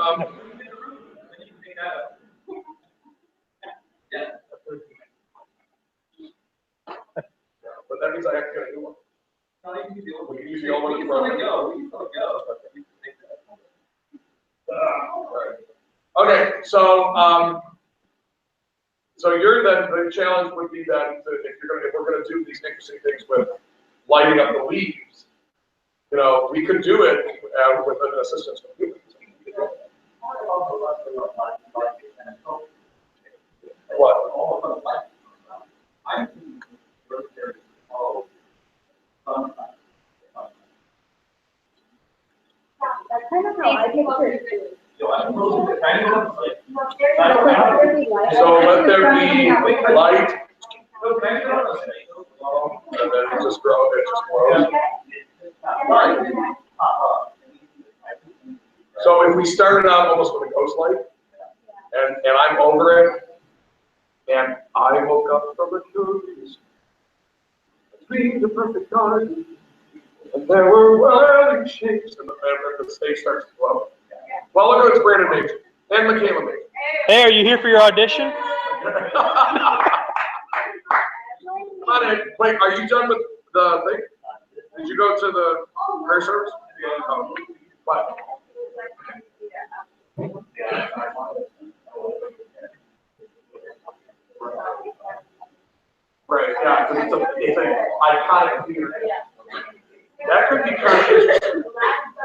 H: Yeah.
B: But that means I have to get a new one.
H: No, you can do it.
B: We can use the old one as well. Okay, so so the challenge would be that if we're gonna do these interesting things with lighting up the leaves, you know, we could do it with an assistance from humans. What?
I: kind of how I picture it too.
B: So let there be light, and then it just grows, it just grows. So if we started out almost with a ghost light, and I'm over it, and I woke up from a cruise, being the perfect garden, and there were whirling shapes, and the stage starts to glow. Well, look at it's Brandon Major and Michaela Major.
A: Hey, are you here for your audition?
B: Come on in. Wait, are you done with the thing? Did you go to the prayer service? Oh, what? Right, yeah, 'cause it's an iconic theater. That could be kind of interesting.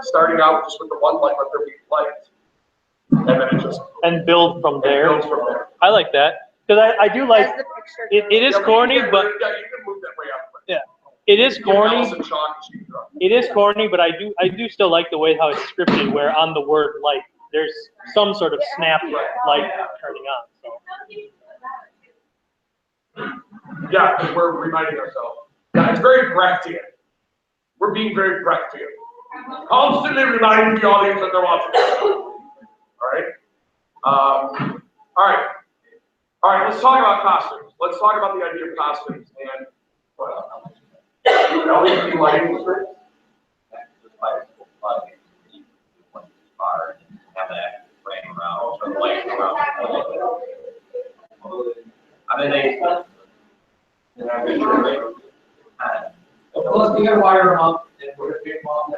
B: Starting out just with the one light, let there be light. And then it just.
A: And build from there.
B: Builds from there.
A: I like that. Because I do like, it is corny, but,
B: Yeah, you can move that way out.
A: yeah, it is corny.
B: Allison Shaw, she can draw.
A: It is corny, but I do still like the way how it's scripted, where on the word light, there's some sort of snap light turning on, so.
B: Yeah, because we're reminding ourselves. Yeah, it's very Brechtian. We're being very Brechtian. Constantly reminding the audience that they're watching. All right? All right, let's talk about costumes. Let's talk about the idea of costumes and LED lighting strips.
D: I mean, well, you gotta wire them up, and we're gonna get them on the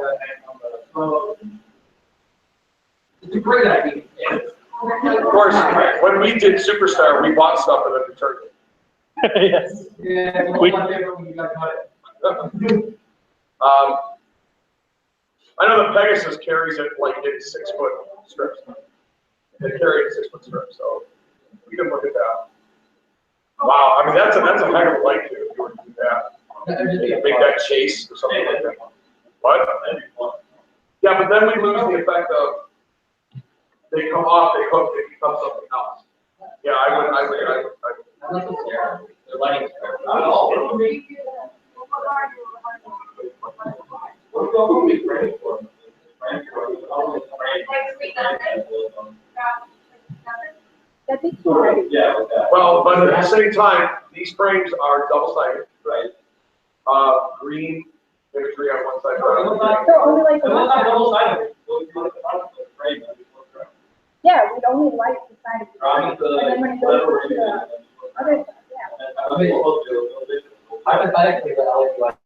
D: phone. It's a great idea.
B: Of course, when we did Superstar, we bought stuff and then returned it.
A: Yes.
D: Yeah,
A: We-
D: when you got cut it.
B: I know the Pegasus carries it like in 6-foot strips. They carry it in 6-foot strips, so we can look at that. Wow, I mean that's a heck of a light too, if you were to do that. Make that chase or something like that. What? Yeah, but then we lose the effect of they come off, they hook, they become something else. Yeah, I would.
D: They're lighting.
I: That'd be cute.
D: Yeah.
B: Well, but at the same time, these frames are double-sided.
D: Right.
B: Green imagery on one side.
I: So only like the one side. Yeah, we'd only like the side of the frame. And then when it goes to the other side, yeah.
D: Hypothetically, but I would like.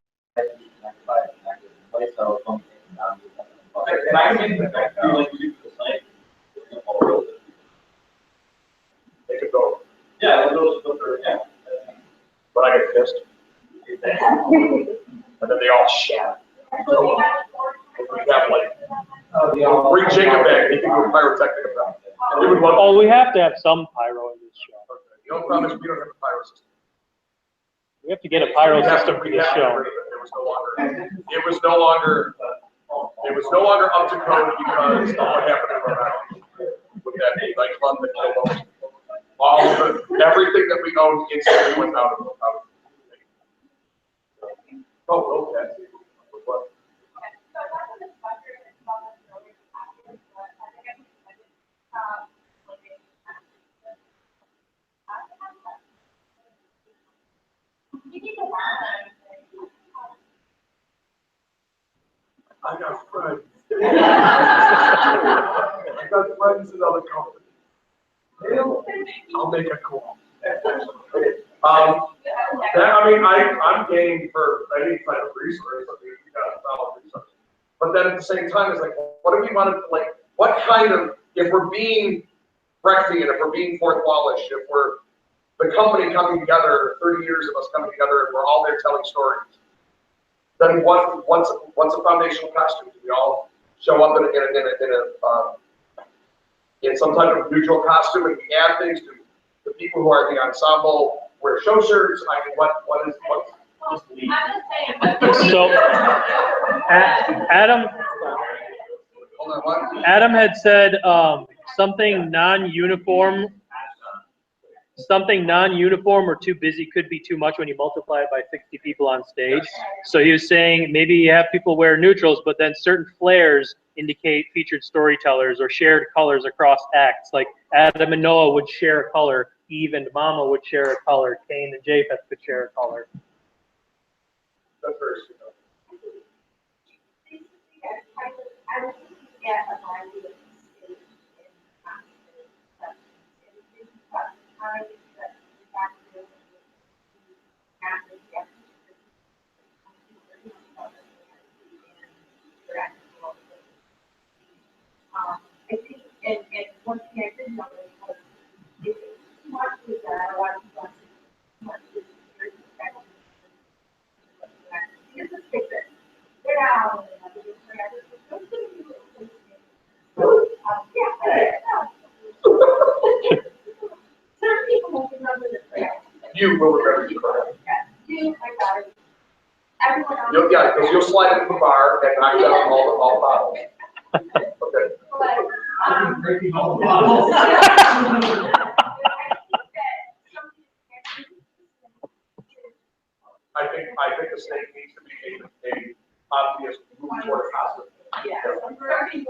B: They could go,
D: Yeah,
B: but I get pissed. And then they all shatter. So, if we have like, bring Jacob back, he can do a pyrotechnic about it. And we would love.
A: Oh, we have to have some pyro in this show.
B: The only problem is we don't have a pyro system.
A: We have to get a pyro system for this show.
B: It was no longer up to code because of what happened in Rhode Island. With that nightclub that killed everything that we owned instantly went out of. Oh, okay. What? I got friends. I got friends in other companies. I'll make a call. I'm game for any type of resource. I mean, we got a solid resource. But then at the same time, it's like, what do we want to, like, what kind of, if we're being Brechtian, if we're being fourth wallish, if we're the company coming together, 30 years of us coming together, and we're all there telling stories, then what's a foundational costume? Do we all show up in some type of neutral costume and we add things to the people who are the ensemble, wear show shirts? I mean, what's
A: So, Adam,
B: Hold on, what?
A: Adam had said something non-uniform. Something non-uniform or too busy could be too much when you multiply it by 60 people on stage. So he was saying maybe you have people wear neutrals, but then certain flares indicate featured storytellers or shared colors across acts. Like Adam and Noah would share a color, Eve and Mama would share a color, Cain and Japheth could share a color.
B: That's very sweet.
C: I was looking at a variety of stages I think, and one thing I did notice was, if it's too much with that, I want to too much with your perspective. Here's a stick that, get out, and I think it's certain people won't remember the prayer.
B: You will remember the prayer.
C: You, my daughter, everyone else.
B: Yeah, because you'll slide into the bar and knock down all the bottles. Okay.
C: But,
H: Breaking all the bottles.
B: I think the state needs to be a obvious move toward a hospital.
C: yeah, I'm very good.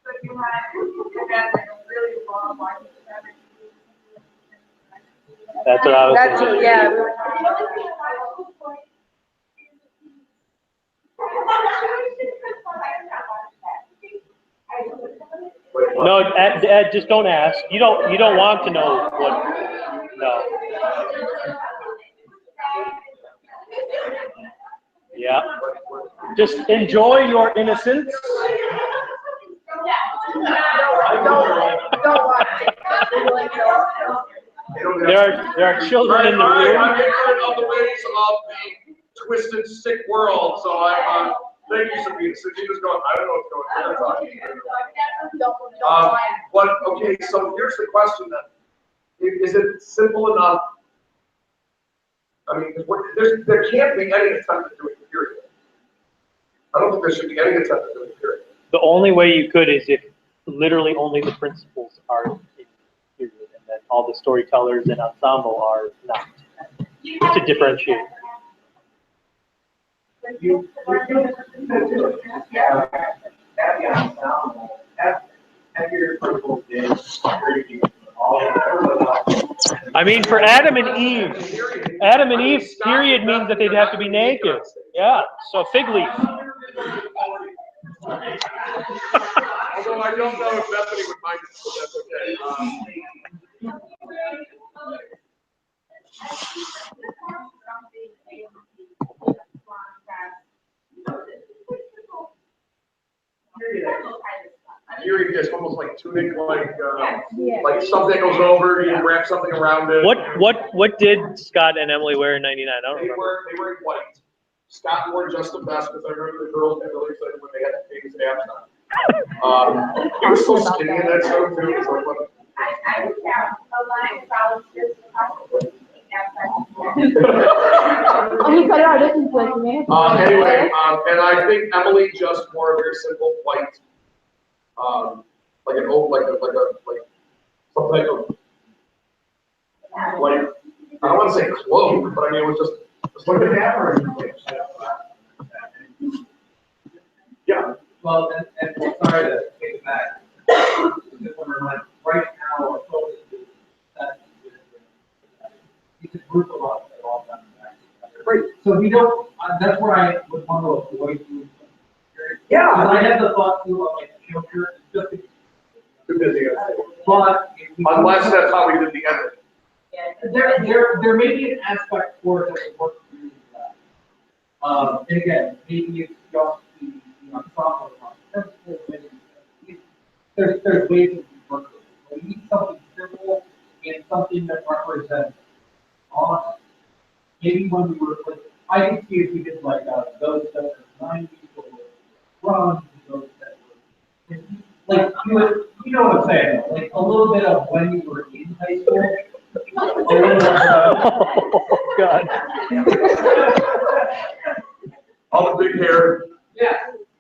C: So you had really long one.
A: That's what I was
I: That's
A: thinking.
I: it, yeah.
A: No, Ed, just don't ask. You don't want to know what. No. Yeah. Just enjoy your innocence. There are children in the room.
B: I'm ignorant of the ways of the twisted, sick world, so I'm, thank you, Sabina. Sabina's going, I don't know what's going on. But, okay, so here's the question then. Is it simple enough? I mean, there can't be any attempt to do it, period. I don't think there should be any attempt to do it, period.
A: The only way you could is if literally only the principals are in period, and then all the storytellers and ensemble are not. To differentiate. I mean, for Adam and Eve, period means that they'd have to be naked. Yeah, so fig leaf.
B: Although I don't know if Bethany would mind it, so that's okay. Here it is, almost like tunic, like something goes over, you wrap something around it.
A: What did Scott and Emily wear in '99? I don't remember.
B: They were in white. Scott wore just the best because I remember the girls got really excited when they had to take his abs on. He was so skinny in that show too. It was like, what?
C: I would have a line of volunteers possibly.
I: Oh, he cut it out, this is like, man.
B: Anyway, and I think Emily just wore a very simple white, like an old, like some type of, like, I don't want to say cloak, but I mean, it was just like a hammer. Yeah.
H: Well, and sorry to take it back. Just want to remind, right now, our focus is that it's a group of us at all times.
B: Right.
H: So we don't, that's where I would want to avoid you.
B: Yeah.
H: I had the thought too of like a future, just to,
B: Too busy.
H: but.
B: Unless that's how we did the end.
H: There may be an aspect for it that would work for you. And again, maybe it's just the ensemble, there's ways to work with it. We need something simple and something that represents us. Maybe when we were, like, I can see if we did like those that were 90s or runs, those that were, like, you know what I'm saying? Like a little bit of when you were in high school.
A: Oh God.
B: all the big hair.
H: Yeah,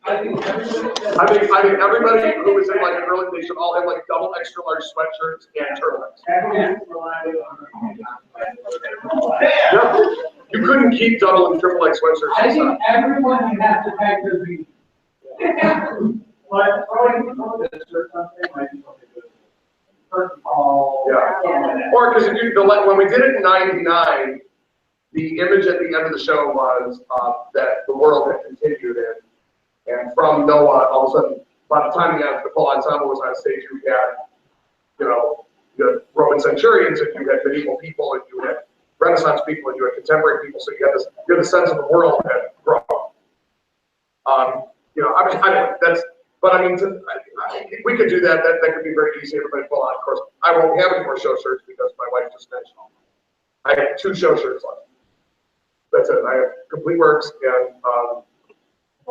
H: I think everybody.
B: I think everybody who was in like a girl, they should all have like double extra large sweatshirts and turtlenecks. Yeah, you couldn't keep double and triple X sweatshirts.
H: I think everyone would have to pack their beat. Like, throwing this or something, might be something good. First of all.
B: Yeah. Or because when we did it in '99, the image at the end of the show was that the world had continued, and from Noah, all of a sudden, by the time the full ensemble was on stage, you had, you had Roman centurions, and you had medieval people, and you had Renaissance people, and you had contemporary people. So you had the sense of the world had grown. But I mean, we could do that. That could be very easy. Everybody pull out. Of course, I won't have any more show shirts because my wife just mentioned them. I have 2 show shirts left. That's it. I have complete works and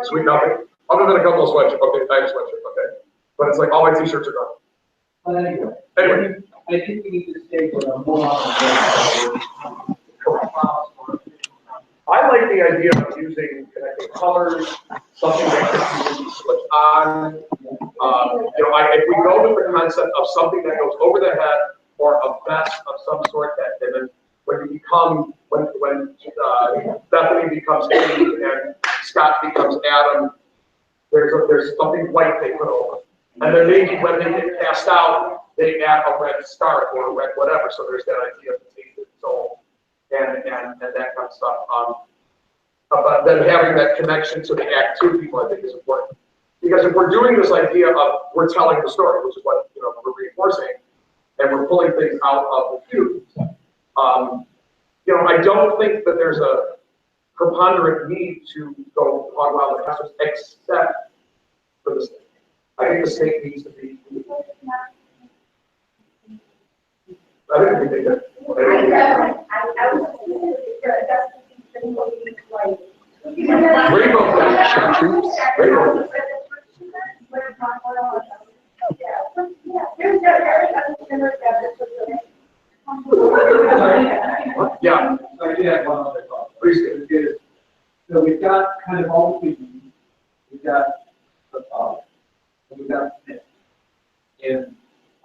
B: sweet nothing. Other than a couple of sweatshirts. Okay, I have sweatshirts. Okay, but it's like all my T-shirts are gone.
H: But
B: Anyway,
H: I think we need to stay with a more on.
B: I like the idea of using connecting colors, something that can be switched on. If we go with the concept of something that goes over the head or a vest of some sort, and then when Bethany becomes Amy and Scott becomes Adam, there's something white they put over, and then maybe when they get passed out, they add a red scarf or a red whatever. So there's that idea of the tainted soul and that kind of stuff. But then having that connection to the Act 2 people, I think, is important. Because if we're doing this idea of we're telling the story, which is what we're reinforcing, and we're pulling things out of the fuse, I don't think that there's a preponderant need to go hog wild with customers except for the snake. I think the snake needs to be. I think we did that. Rainbow flags. Rainbow flags. Yeah.
H: So I did have one other thought.
B: Please do.
H: So we've got kind of all the things. We've got the thought. We've got this. And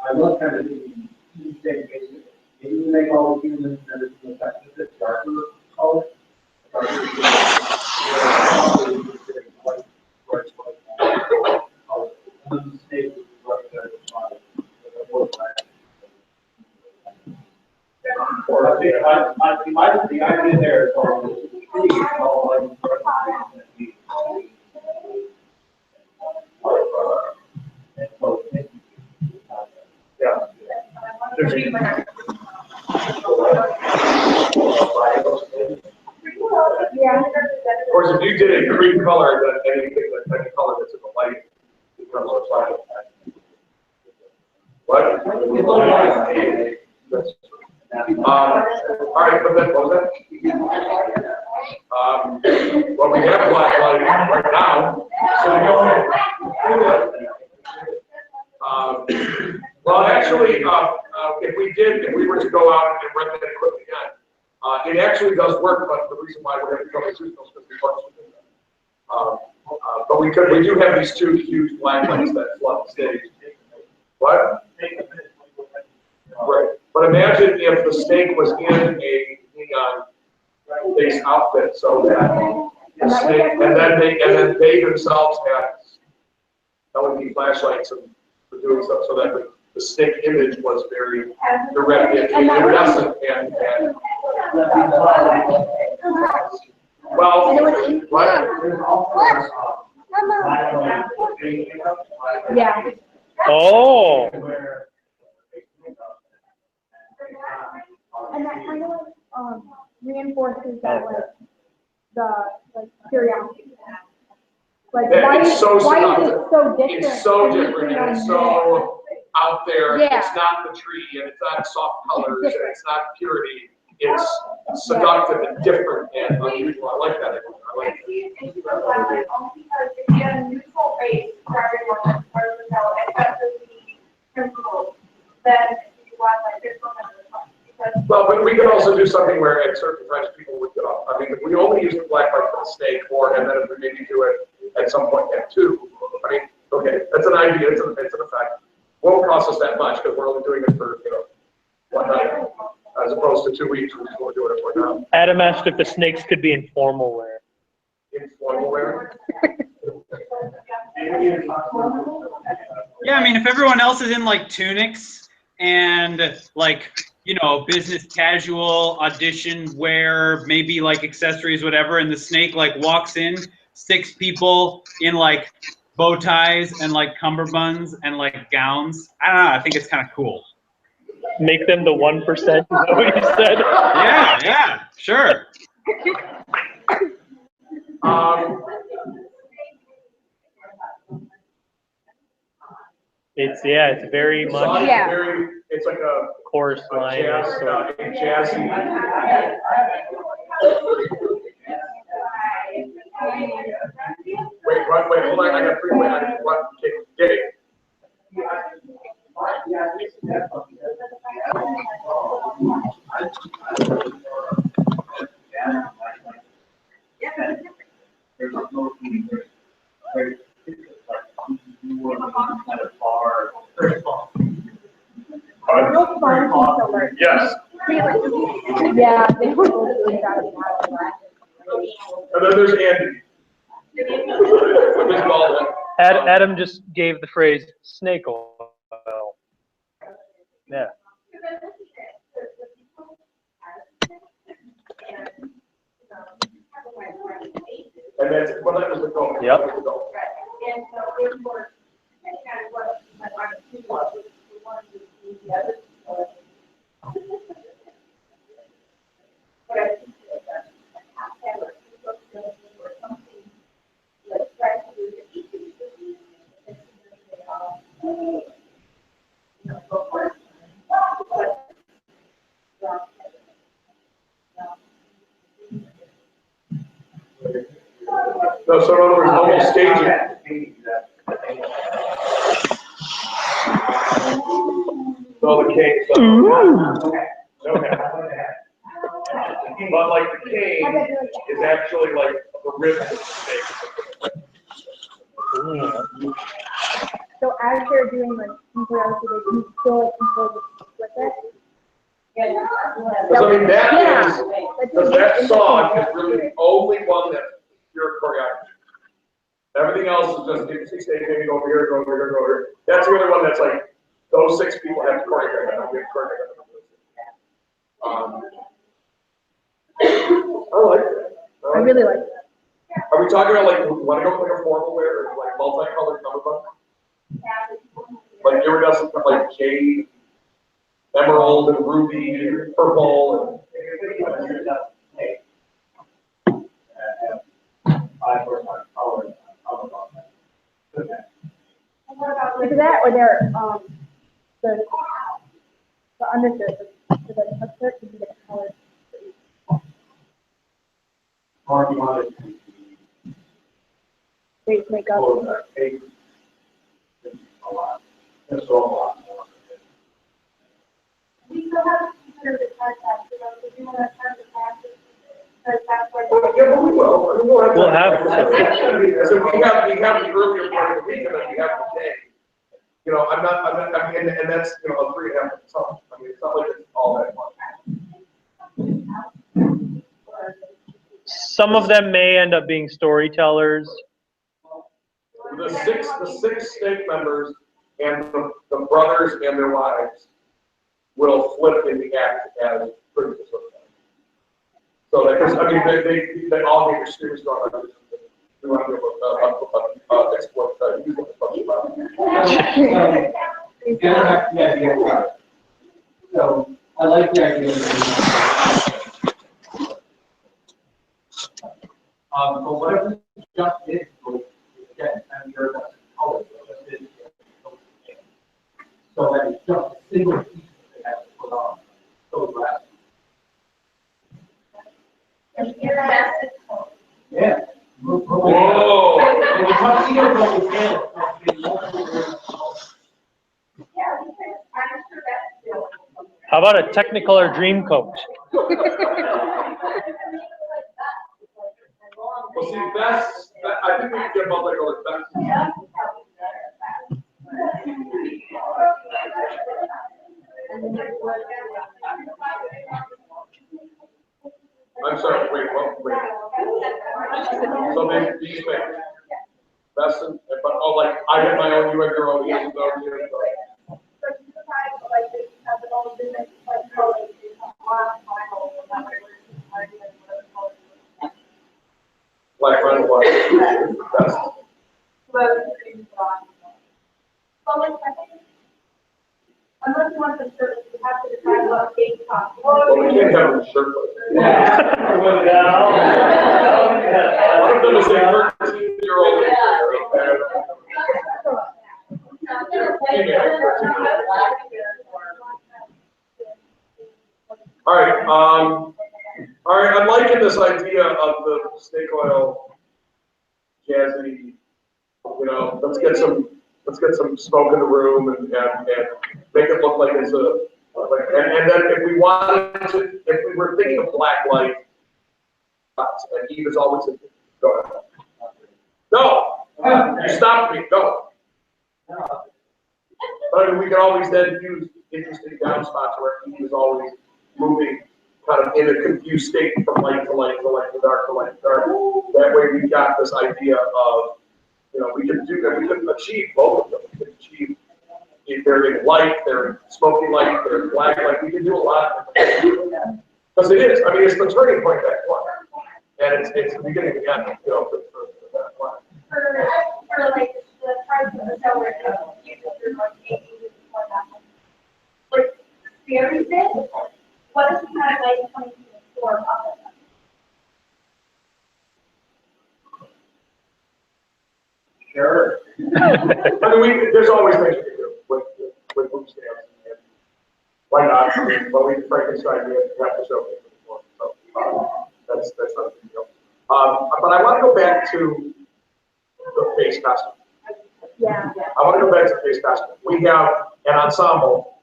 H: I was kind of thinking, you say basically, maybe we make all the humans that is in effect with it darker color. Or the idea there is
B: Of course, if you did a green color, then anything that's any color that's in the light becomes a flash. What? All right, but then what was that? Well, we have black light right now, so well, actually, if we were to go out and rent that equipment again, it actually does work, but the reason why we're having trouble is because we parts within that. But we do have these 2 huge black lights that flood the stage. What? Right. But imagine if the snake was in a neon-based outfit, so that the snake, and then they themselves had LED flashlights and for doing stuff, so that the snake image was very direct and iridescent and well,
I: Yeah.
A: Oh.
I: And that kind of reinforces that the curiosity. Like why is it so different?
B: It's so different and it's so out there.
I: Yeah.
B: It's not the tree and it's not soft colors and it's not purity. It's seductive and different and unusual. I like that. I like
C: it. Because if you have a neutral base for everyone, except for the principles, then you want like this one.
B: Well, but we can also do something where at certain times people would get off. I mean, if we only use the black light for the snake, and then if we maybe do it at some point at 2, I mean, okay, that's an idea, it's an effect. Won't cost us that much because we're only doing it for, 1 night, as opposed to 2 weeks, which is what we're doing it for now.
A: Adam asked if the snakes could be in formal wear.
B: Informal wear.
F: Yeah, I mean, if everyone else is in like tunics and like, business casual audition wear, maybe like accessories, whatever, and the snake like walks in, 6 people in like bow ties and like cummerbunds and like gowns. I don't know. I think it's kind of cool.
A: Make them the 1%. Is that what you said?
F: Yeah, sure.
A: It's very much
B: It's like a
A: chorus line.
B: jazzy. Wait, hold on, I got 3 ways. I got 1, get it. Yes.
I: Yeah, they were both really bad at that.
B: And then there's Andy.
A: Adam just gave the phrase snake oil. Yeah.
B: And that's, well, that was the goal.
A: Yep.
B: That was the goal.
C: And so it was kind of what I wanted to do was we wanted to see the other people. But I think that have or something like try to do the each of these go first.
B: No, so in other words, no more staging. No, the cake. Okay. But like the cane is actually like the rib of the steak.
I: So as they're doing like temporality, they can still like control with it.
C: Yeah.
B: Because I mean,
I: Yeah.
B: that song is really the only one that's pure choreography. Everything else is just take a stage, maybe go over here, go over here, go over here. That's the only one that's like, those 6 people have to choreograph, and we have choreograph. I like that.
I: I really like that.
B: Are we talking about like, we want to go with like a formal wear, or like multicolored cummerbund? Like iridescent, like jade, emerald, and ruby, and purple,
I: Either that or their the undershirt, the shirt could be the color. Face makeup.
C: We still have to consider the contact, if you want to turn the classes, because that's where.
B: Yeah, but we will. I mean,
A: We'll have
B: So we have the earlier part of the week, and then we have the day. I mean, and that's, a 3.5 minute song. I mean, it's not like it's all that much.
A: Some of them may end up being storytellers.
B: The six snake members and the brothers and their wives will flip in the act as prisoners of them. So that, I mean, they all get extremely strong auditions. We want to exploit that. Use it as much as possible.
H: Yeah. So I like the idea of but whatever just did, again, and you're just color, so that it's just a single piece that they have to put on. So last. Yeah.
B: Whoa!
H: And the tuxedo goes down.
A: How about a Technicolor dream coat?
B: Well, see, best, I think we can get multicolored best. I'm sorry, wait. So these things. Best and, but, oh, like, I have my own, you have your own, you have your own, you have your own. Black, red, and white. Best.
C: Unless you want the shirt, you have to decide what base cost.
B: Well, we can't have them shirtless. One of them is a 13-year-old. All right, I'm liking this idea of the snake oil jazzy, let's get some smoke in the room and make it look like it's a, and then if we were thinking of black light, and Eve is always a, go ahead. No, you stopped me, go. But I mean, we can always then use interesting down spots where Eve is always moving kind of in a confused state from light to light to light to dark to light to dark. That way we got this idea of, we can do that, we can achieve both of them. We can achieve, if they're in light, they're in smoky light, they're in black light, we can do a lot of things. Because it is, I mean, it's the turning point that one. And it's the beginning of the end, for that one.
C: For like the price of the show where you're like 80 before that. Like, very big. What is the kind of light coming from the store of them?
B: Sure. I mean, there's always things we can do with boot stamps. And why not? I mean, but we can Frankenstein, we have to show people before. So that's not a big deal. But I want to go back to the face costume.
I: Yeah.
B: I want to go back to the face costume. We have an ensemble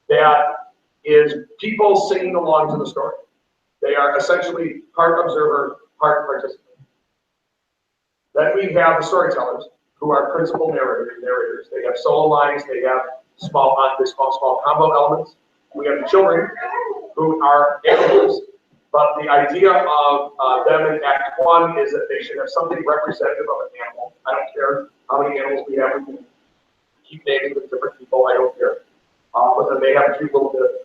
B: that is people singing along to the story. They are essentially part observer, part participant. Then we have the storytellers, who are principal narrators. They have solo lines, they have small combo elements. We have the children, who are animals, but the idea of them in Act 1 is that they should have something representative of an animal. I don't care how many animals we have, we can keep naming them different people, I don't care. But then they have a cute little bit.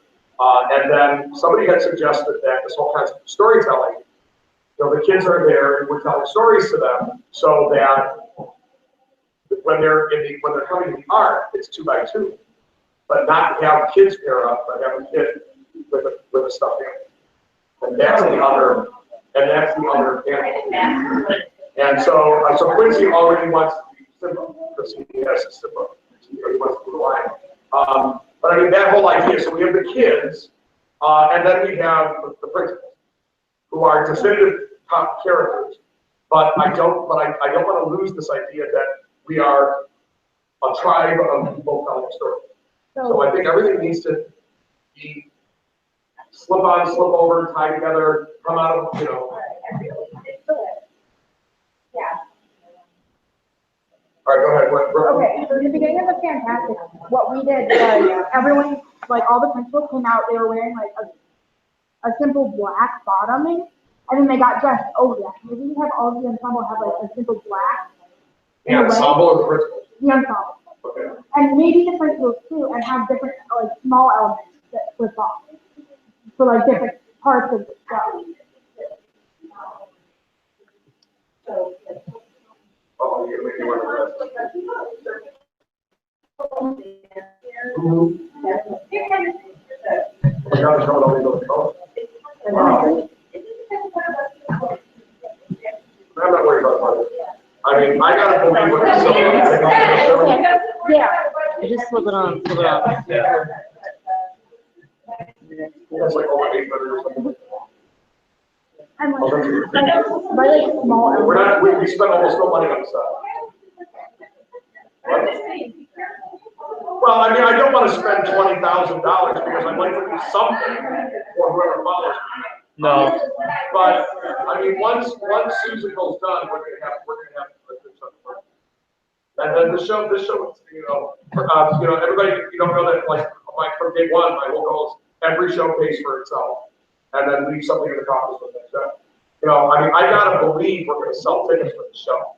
B: And then somebody had suggested that this whole concept of storytelling, the kids are there and we're telling stories to them so that when they're coming to the art, it's 2 by 2, but not have kids pair up, but have a kid with a stuffed animal. And that's the other animal. And so Quincy already wants to be Simba because he has a Simba. He wants to be the lion. But I mean that whole idea. So we have the kids, and then we have the principals, who are definitive top characters. But I don't want to lose this idea that we are a tribe of people telling stories. So I think everything needs to be slip on, slip over, tie together, come out of,
C: Yeah.
B: All right, go ahead.
I: Okay, so in the beginning of the Fantastic, what we did was everyone, like all the principals came out, they were wearing like a simple black bottoming, and then they got dressed over that. Maybe we have all of the ensemble have like a simple black.
B: The ensemble or the principals?
I: The ensemble.
B: Okay.
I: And maybe the principals too, and have different like small elements that flip off. For like different parts of the show.
B: Oh, you make me want to rest. We're not showing all these other colors. I'm not worried about money. I mean, I gotta believe what it's selling.
I: Yeah.
J: Just flip it on, flip it on.
B: Yeah. That's like over 800 or something.
I: And like, by like small elements.
B: We spend almost no money on stuff. Well, I mean, I don't want to spend $20,000 because I'd like to do something for whoever follows me.
A: No.
B: But, I mean, once musical's done, we're gonna have a good chunk of work. And then this show, everybody, you don't know that, like, from day one, my whole goal is every show pays for itself. And then leave something in the coffers with it. So, I mean, I gotta believe we're gonna sell tickets for the show.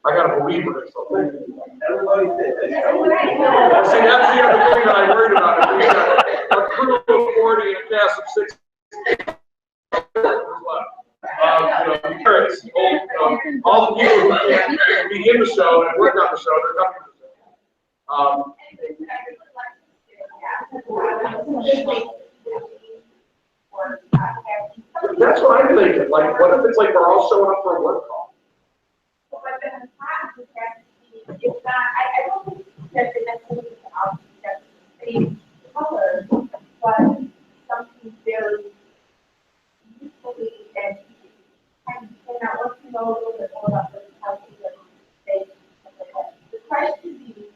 B: I gotta believe we're gonna sell tickets.
H: Everybody did this.
B: See, that's the other thing that I worried about. If we got a crew of 40 and a cast of 60. Parents, all the people who can't be in the show and work on the show, they're coming to the show. That's what I'm thinking. Like, what if it's like we're all showing up for a work call?
C: It's not, I don't think that the necessarily that's the same color, but something very usefully and I cannot want to know a little bit more about the housing that they, the question being,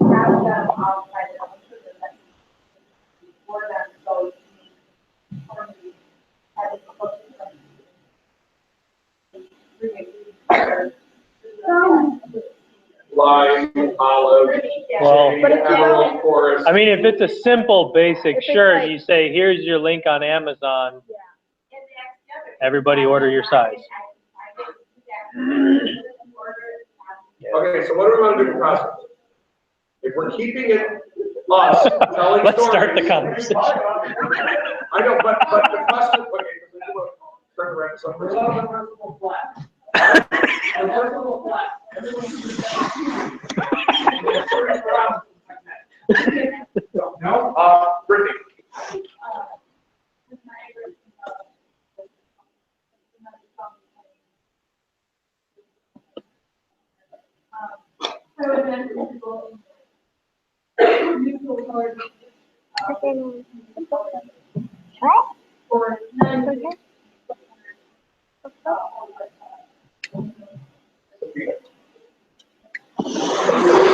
C: how them outside of the that for them, so having a close
B: Lime, olive,
A: Well,
B: emerald forest.
A: I mean, if it's a simple, basic shirt, you say, here's your link on Amazon. Everybody order your size.
B: Okay, so what do we want to do for costumes? If we're keeping it us telling
A: Let's
B: stories.
A: start the conversation.
B: I know, but the costume, okay, turn around somewhere. No, Brittany.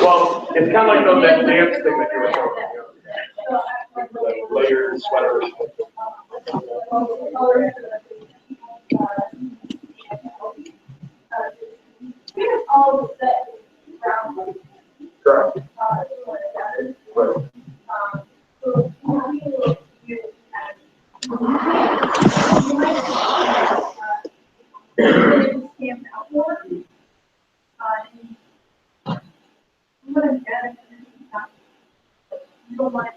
B: Well, it's kind of like that dance thing that you were talking about. Like layered sweaters. Correct. Right.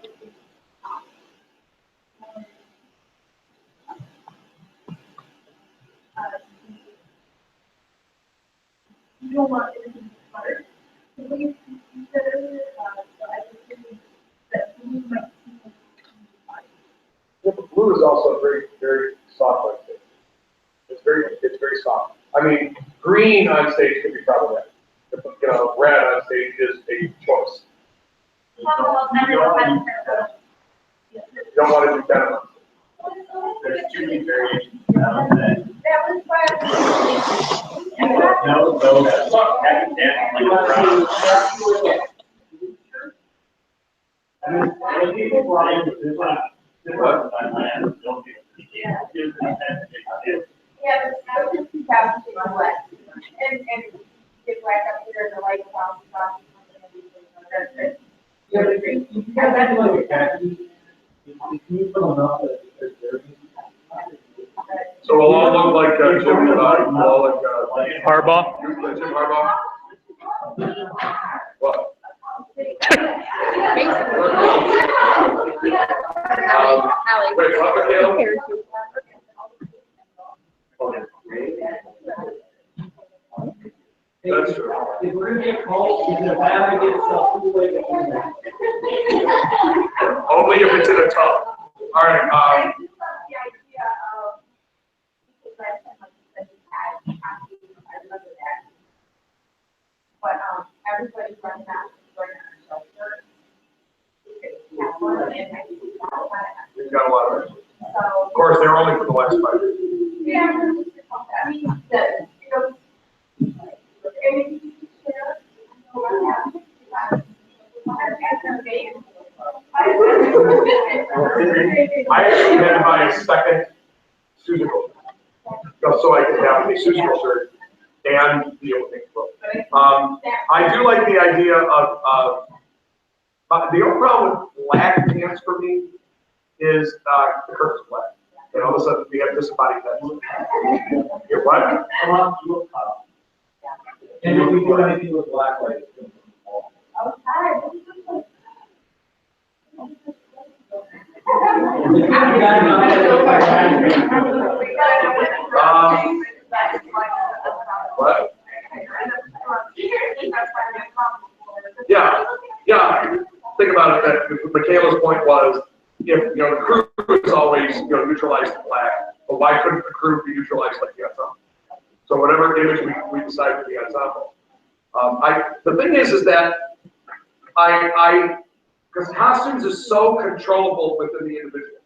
C: You don't want it to be cluttered. So what you consider, so I just think that blue might be
B: Well, the blue is also very, very soft on stage. It's very soft. I mean, green on stage could be problematic. Red on stage is a choice. You don't want to do that on stage. There's too many variations.
C: that was why
D: No, that's
C: yeah, but I would just be happy to my wet. And get back up here in the light sound.
H: Yeah, but you got that like a khaki. If you put them up, there's
B: So we'll all look like Jim, we'll all look
A: Harbaugh?
B: Jim Harbaugh. What? Wait, what, Michaela? That's true.
H: If we're gonna get cold, we're gonna have to get stuff too late.
B: Only if it's in a tub. All right,
C: I just love the idea of people that I remember that. But everybody's running out, running out of shelter.
B: we've got a lot of it.
C: So.
B: Of course, they're only for the last 5 years.
C: Yeah, I mean, the,
B: I actually had to buy a second Susical, so I could have a Susical shirt and the opening book. I do like the idea of, the only problem with black pants for me is the curtain's black. And all of a sudden we have disembodied that. You're what?
H: And if we do anything with black light, it's going to be all.
B: What? Yeah. Think about it. That Michaela's point was, if the crew is always neutralized in black, but why couldn't the crew be neutralized like the ensemble? So whatever image we decide for the ensemble. The thing is that because costumes is so controllable within the individual.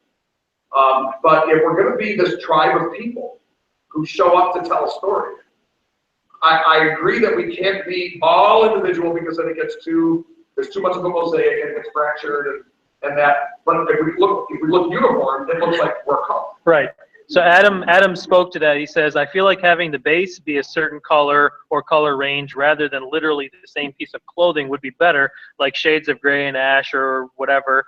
B: But if we're going to be this tribe of people who show up to tell a story, I agree that we can't be all individual because then there's too much of a mosaic and it gets fractured and that. But if we look uniform, it looks like we're a couple.
A: Right. So Adam spoke to that. He says, I feel like having the base be a certain color or color range rather than literally the same piece of clothing would be better, like shades of gray and ash or whatever.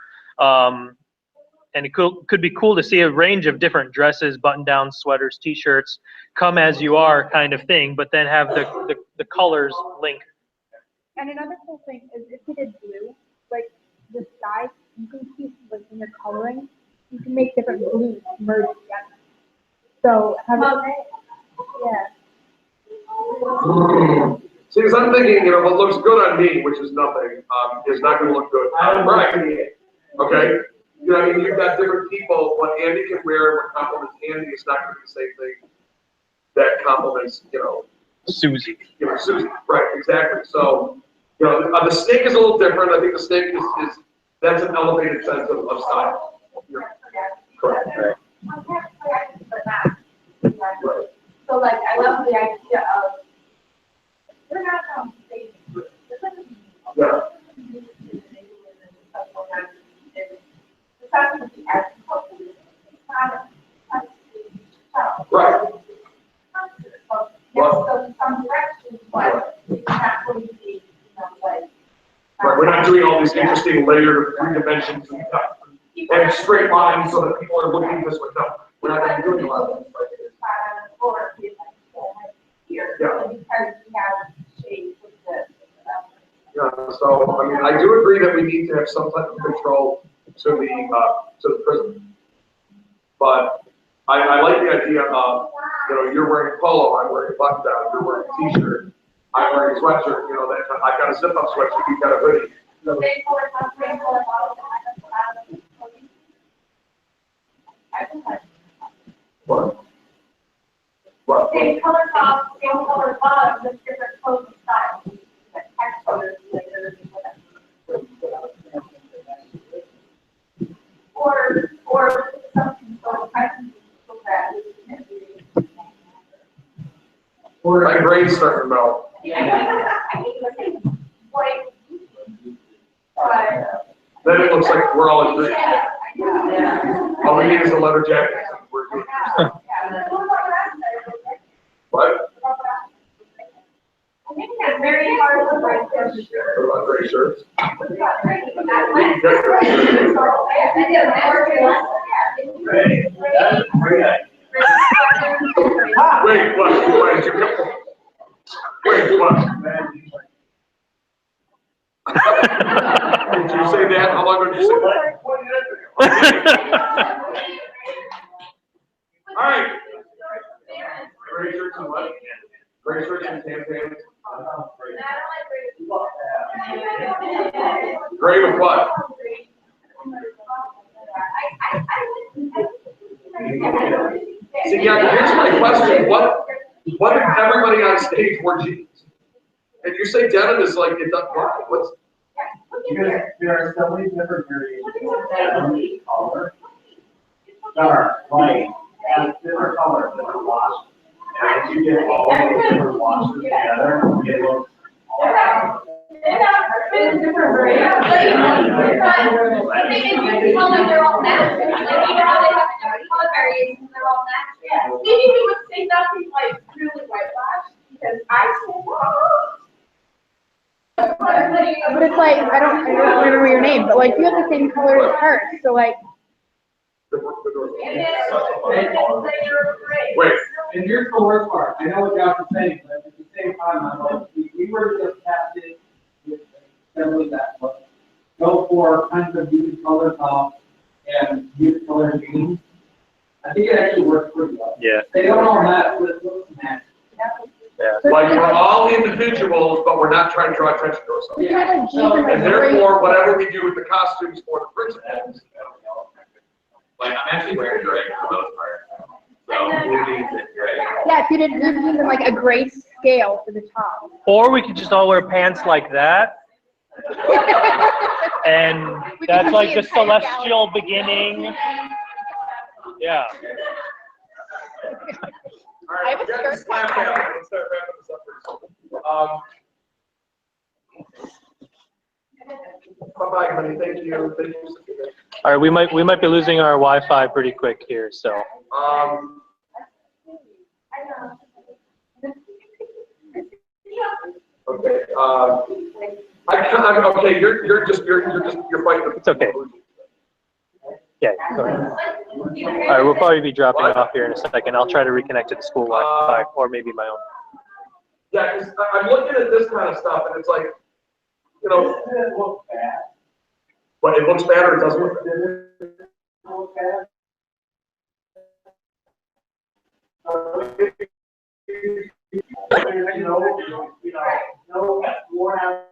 A: And it could be cool to see a range of different dresses, button-downs, sweaters, T-shirts, come as you are kind of thing, but then have the colors link.
I: And another cool thing is if we did blue, like the sky, you can see like when you're coloring, you can make different blues merge together. So have yeah.
B: See, because I'm thinking, what looks good on me, which is nothing, is not going to look good on Brian. Okay? You've got different people. What Andy can wear, what compliments Andy, is not going to be the same thing that compliments,
A: Susie.
B: Susie. Right, exactly. So, the snake is a little different. I think the snake is that's an elevated sense of style. Correct.
C: Right. So, like, I love the idea of we're not on stage.
B: Yeah. Right.
C: So some directions, but it's not going to be, like.
B: Right. We're not doing all these interesting layered three dimensions and straight lines so that people are looking this way. No, we're not going to be doing a lot of that. Yeah, so I do agree that we need to have some type of control to the prison. But I like the idea of, you're wearing polo, I'm wearing a button down, you're wearing a t-shirt, I'm wearing a sweatshirt, I've got a zip up sweatshirt, you've got a hoodie. What? What?
C: Same color top, same color bottom, just different clothing styles. Text colors, or something so that.
B: My brain's starting to melt. Then it looks like we're all agreed. All we need is a leather jacket. We're good. What?
C: I think that's very hard to write this.
B: What about gray shirts? Wait, what? Wait, what? Did you say that? How long did you say that? All right. Gray shirts and what? Gray shirts and tan pants. Gray with what? See, yeah, here's my question. What if everybody on stage wore jeans? And you say denim is like, it doesn't work. What's...
H: Because there are so many different variations of denim color. Dark, light, and different colors, different washes. And if you get all of those different washes together, it looks
C: it's different variety. But they tell them they're all matched. Like, you know how they have the different color variations, they're all matched. Yeah. Maybe we would say nothing like really whitewashed, because I say,
I: But it's like, I don't remember your name, but like, you have the same color as hers, so like,
B: Wait,
H: And here's the worst part, I know what Josh is saying, but at the same time, I'm like, if we were to just have it with assembly that way, go for kinds of muted color tops and muted color jeans, I think it actually works pretty well.
A: Yeah.
H: They don't all match, but it looks match.
A: Yeah.
B: like we're all individuals, but we're not trying to draw attention to ourselves.
I: we have like jeans and like
B: And therefore, whatever we do with the costumes for the principals,
D: Like, I'm actually wearing gray for the most part. So, blue jeans and gray.
I: yeah, if you did blue jeans and like a gray scale for the top.
A: Or we could just all wear pants like that. And
I: We
A: that's
I: could
A: like
I: do
A: the
I: the entire
A: celestial beginning. Yeah.
B: all right,
I: I have a
B: we got this
I: skirt
B: slap
I: pattern.
B: down. Let's start wrapping this up pretty soon. Bye-bye, honey, thank you, thank you.
A: All right, we might be losing our Wi-Fi pretty quick here, so.
B: Okay, okay, you're fighting.
A: It's okay. Yeah, go ahead. All right, we'll probably be dropping off here in a second. I'll try to reconnect to the school Wi-Fi or maybe my own.
B: Yeah, because I'm looking at this kind of stuff and it's like, you know,
H: It looks bad.
B: but it looks bad or it doesn't look bad.
H: It looks bad. Worn out.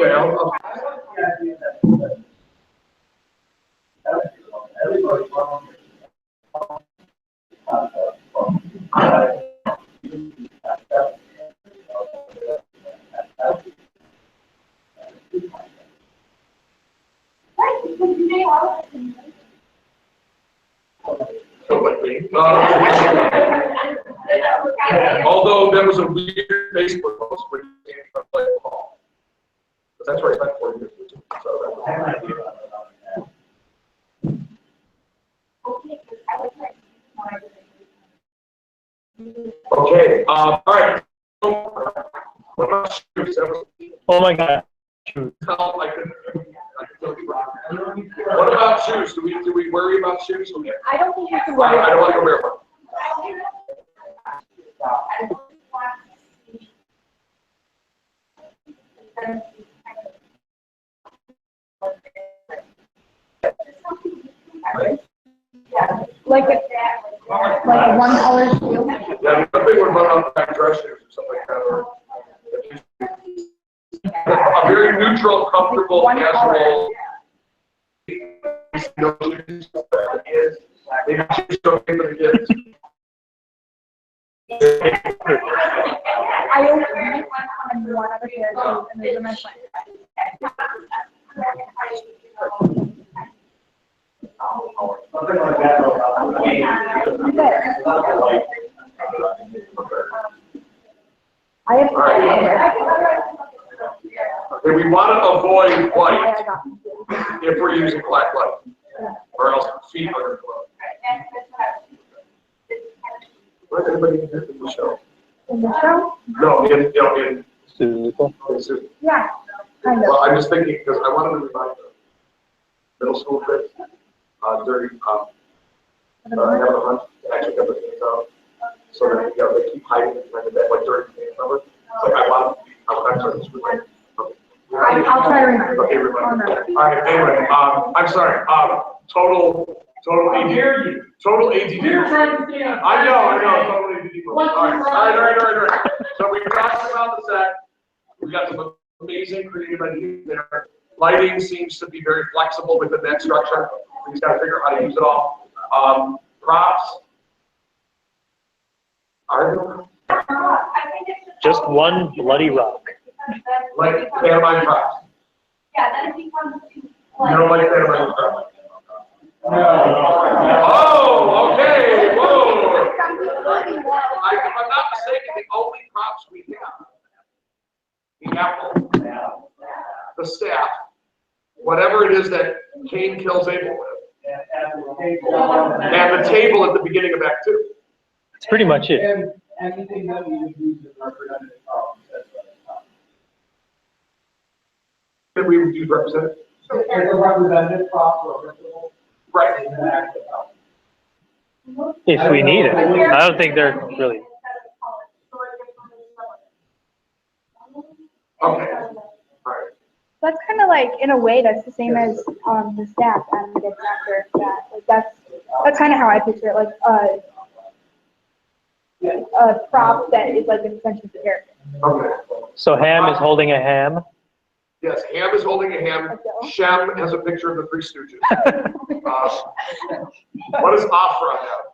B: Okay,
H: Everybody.
B: although there was a weird Facebook post where you came from play ball. But that's where I spent 4 years. So okay, all right. What about shoes?
A: Oh my God.
B: What about shoes? Do we worry about shoes?
I: I don't think you can worry.
B: I don't want to go barefoot.
I: Like a one color shoe.
B: Yeah, nothing would run out back dress shoes or something like that. Or a very neutral, comfortable, casual.
I: I only want one other pair of shoes, and those are my friends.
H: Something like that.
I: I have.
B: Okay, we want to avoid white if we're using black light, or else feet are going to glow. What anybody in the show?
I: In the show?
B: No, in
A: Susan.
I: Yeah, kind of.
B: Well, I'm just thinking because I wanted to remind the middle school kids during having a hunt to actually get the things out, so that they keep hiding behind the bed like during the game number. It's like I want to be. I'm sorry, this was like.
I: I'll try to remember.
B: Okay, remember. All right. Anyway, I'm sorry. Total AD. Total ADD.
H: You're trying to stay on.
B: I know. Total ADD. All right. So we talked about the set. We got some amazing creative ideas there. Lighting seems to be very flexible within that structure. We just got to figure out how to use it all. Props. Are there?
A: Just one bloody rock.
B: Like pantomime props.
C: Yeah, then it becomes too.
B: You don't like pantomime props?
H: No.
B: Oh, okay. Whoa. If I'm not mistaken, the only props we have, the apple, the staff, whatever it is that Cain kills Abel with, and the table at the beginning of Act 2.
A: That's pretty much it.
H: And anything that we would use as representative problems.
B: That we would use representative.
H: As a representative prop or principal.
B: Right.
H: In the act of
A: If we need it. I don't think they're really.
B: Okay. All right.
I: That's kind of like, in a way, that's the same as the staff and the actor. That like that's kind of how I picture it, like a prop that is like an extension of the character.
B: Okay.
A: So Ham is holding a ham.
B: Yes, Ham is holding a ham. Shem has a picture of the Three Stooges. What does Afra have?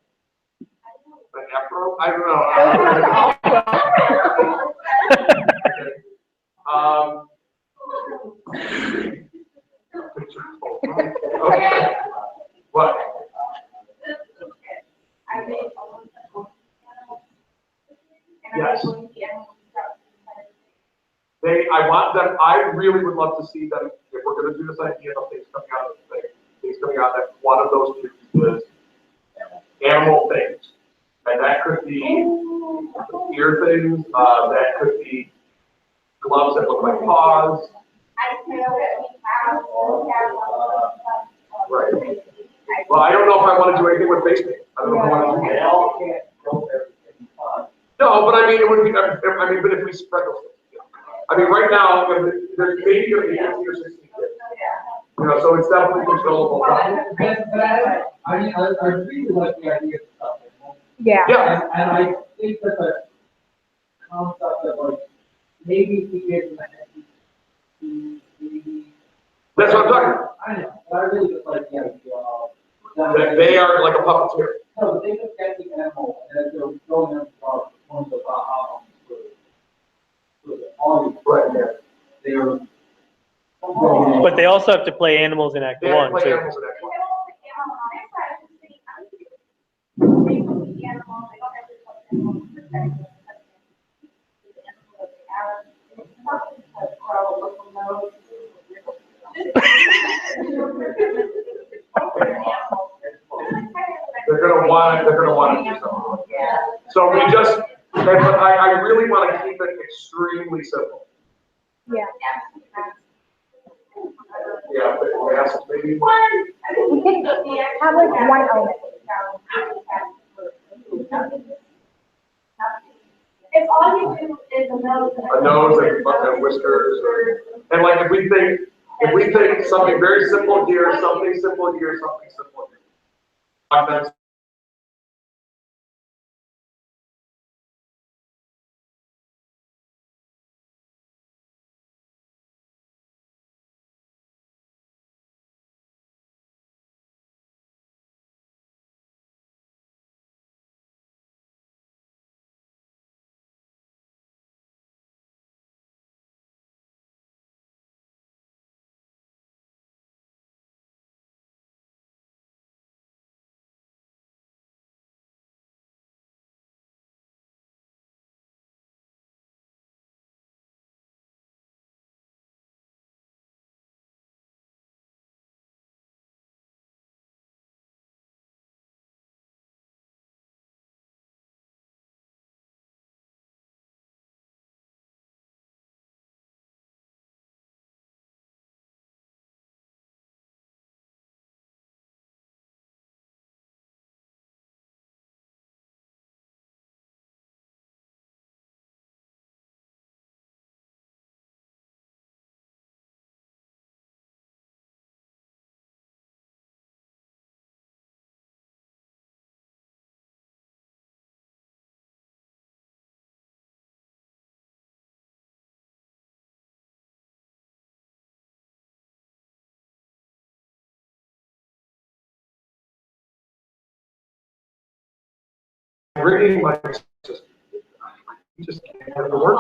B: An afro? I don't know. Okay. What? Yes. I want them, I really would love to see them, if we're going to do this idea of things coming out of the thing, things coming out, that one of those two is animal things. And that could be ear things, that could be gloves that look like paws. Right. Well, I don't know if I want to do anything with face paint. I don't know if I want to do anything. No, but I mean, it would be, but if we spread those things. I mean, right now, there's maybe going to be 50 or 60 kids. You know, so it's definitely controllable.
H: I mean, I really like the idea of stuff.
I: Yeah.
B: Yeah.
H: And I think that the concept of like, maybe if we get
B: That's what I'm talking about.
H: I know, but I really just like the idea of.
B: That they are like a puppeteer.
H: No, they just get the animal and then they're going in the dark, one of the all these,
B: Right, yeah.
H: they're.
A: But they also have to play animals in Act
B: They have to
A: One
B: play
A: too.
B: animals in that one. They're gonna want to do something. So we just, but I really want to keep it extremely simple.
I: Yeah.
B: Yeah, but yes, maybe.
I: We can have like one element.
C: If all you do is a nose.
B: A nose and whiskers, and like if we think something very simple here, something simple here, something simple here. Sometimes reading my just can't have the work.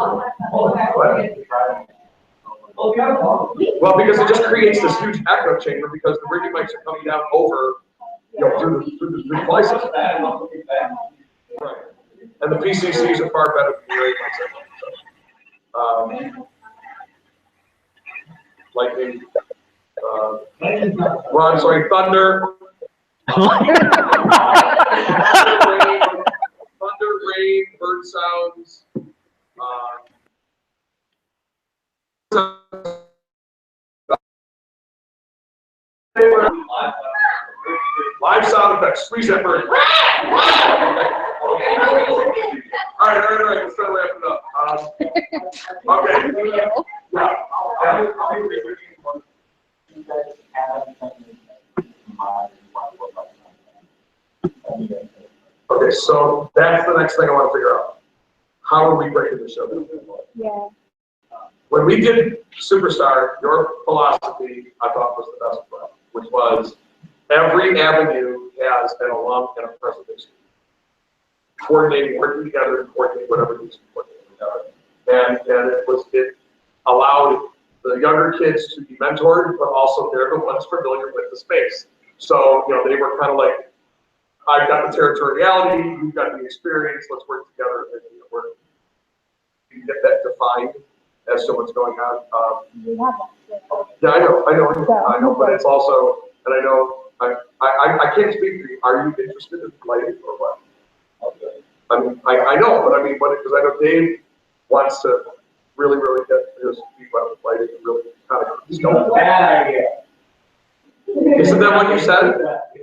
B: Well, because it just creates this huge echo chamber because the rigging mics are coming down over, through the devices. Right. And the PCCs are far better than the rigging mics. Lightning, well, I'm sorry, thunder. Thunder, rain, bird sounds. Live sound effects. Squeeze that bird. All right. Let's start wrapping it up. Okay. Okay, so that's the next thing I want to figure out. How are we breaking the show down?
I: Yeah.
B: When we did Superstar, your philosophy, I thought, was the best one, which was every avenue has an alum and a presentation. Coordinating, working together, and coordinating whatever needs to be coordinated together. And it allowed the younger kids to be mentored, but also they're the ones familiar with the space. So, they were kind of like, I've got the territoriality, you've got the experience, let's work together and get that defined as to what's going on.
I: We have that.
B: Yeah, I know, but it's also, and I know, I can't speak for you. Are you interested in lighting or what? Okay. I know, but because I know Dave wants to really get his feet wet with lighting and really kind of.
H: It's a bad idea.
B: Isn't that what you said?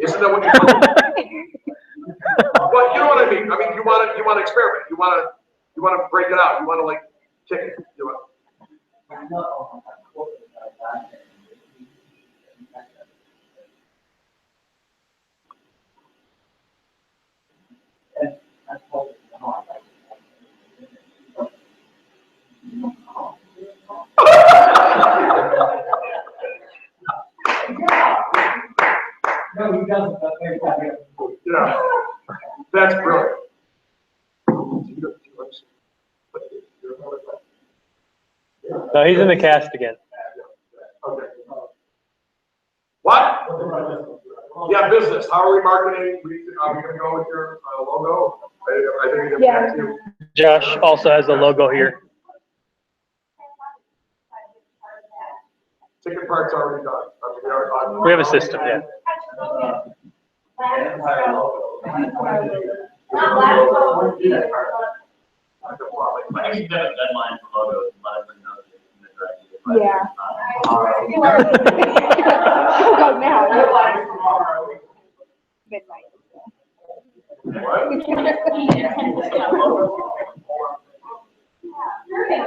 B: Isn't that what you said? Well, you know what I mean. You want to experiment. You want to break it out. You want to like kick it. Do it.
A: No, he's in the cast again.
B: Okay. What? Yeah, business. How are we marketing? Are we gonna go with your logo? I think it's back to you.
A: Josh also has a logo here.
B: Ticket part's already done.
A: We have a system, yeah.
D: I think you have a deadline for logos, and let them know that
I: Yeah.
C: Go now.
I: Midnight.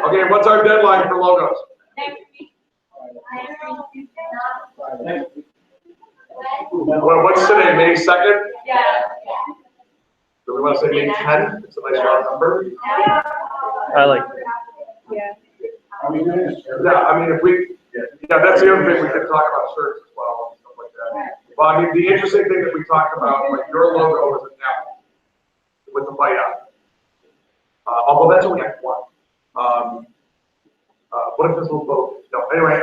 B: Okay, what's our deadline for logos? Well, what's today, May 2nd?
C: Yeah.
B: Do we want to say May 10th? It's a nice round number.
A: I like.
I: Yeah.
B: Yeah, I mean, if we, yeah, that's the other thing, we could talk about shirts as well, and stuff like that. Well, I mean, the interesting thing that we talked about, like your logo is an F with the white out. Although that's only F1. What if this was both? No, anyway,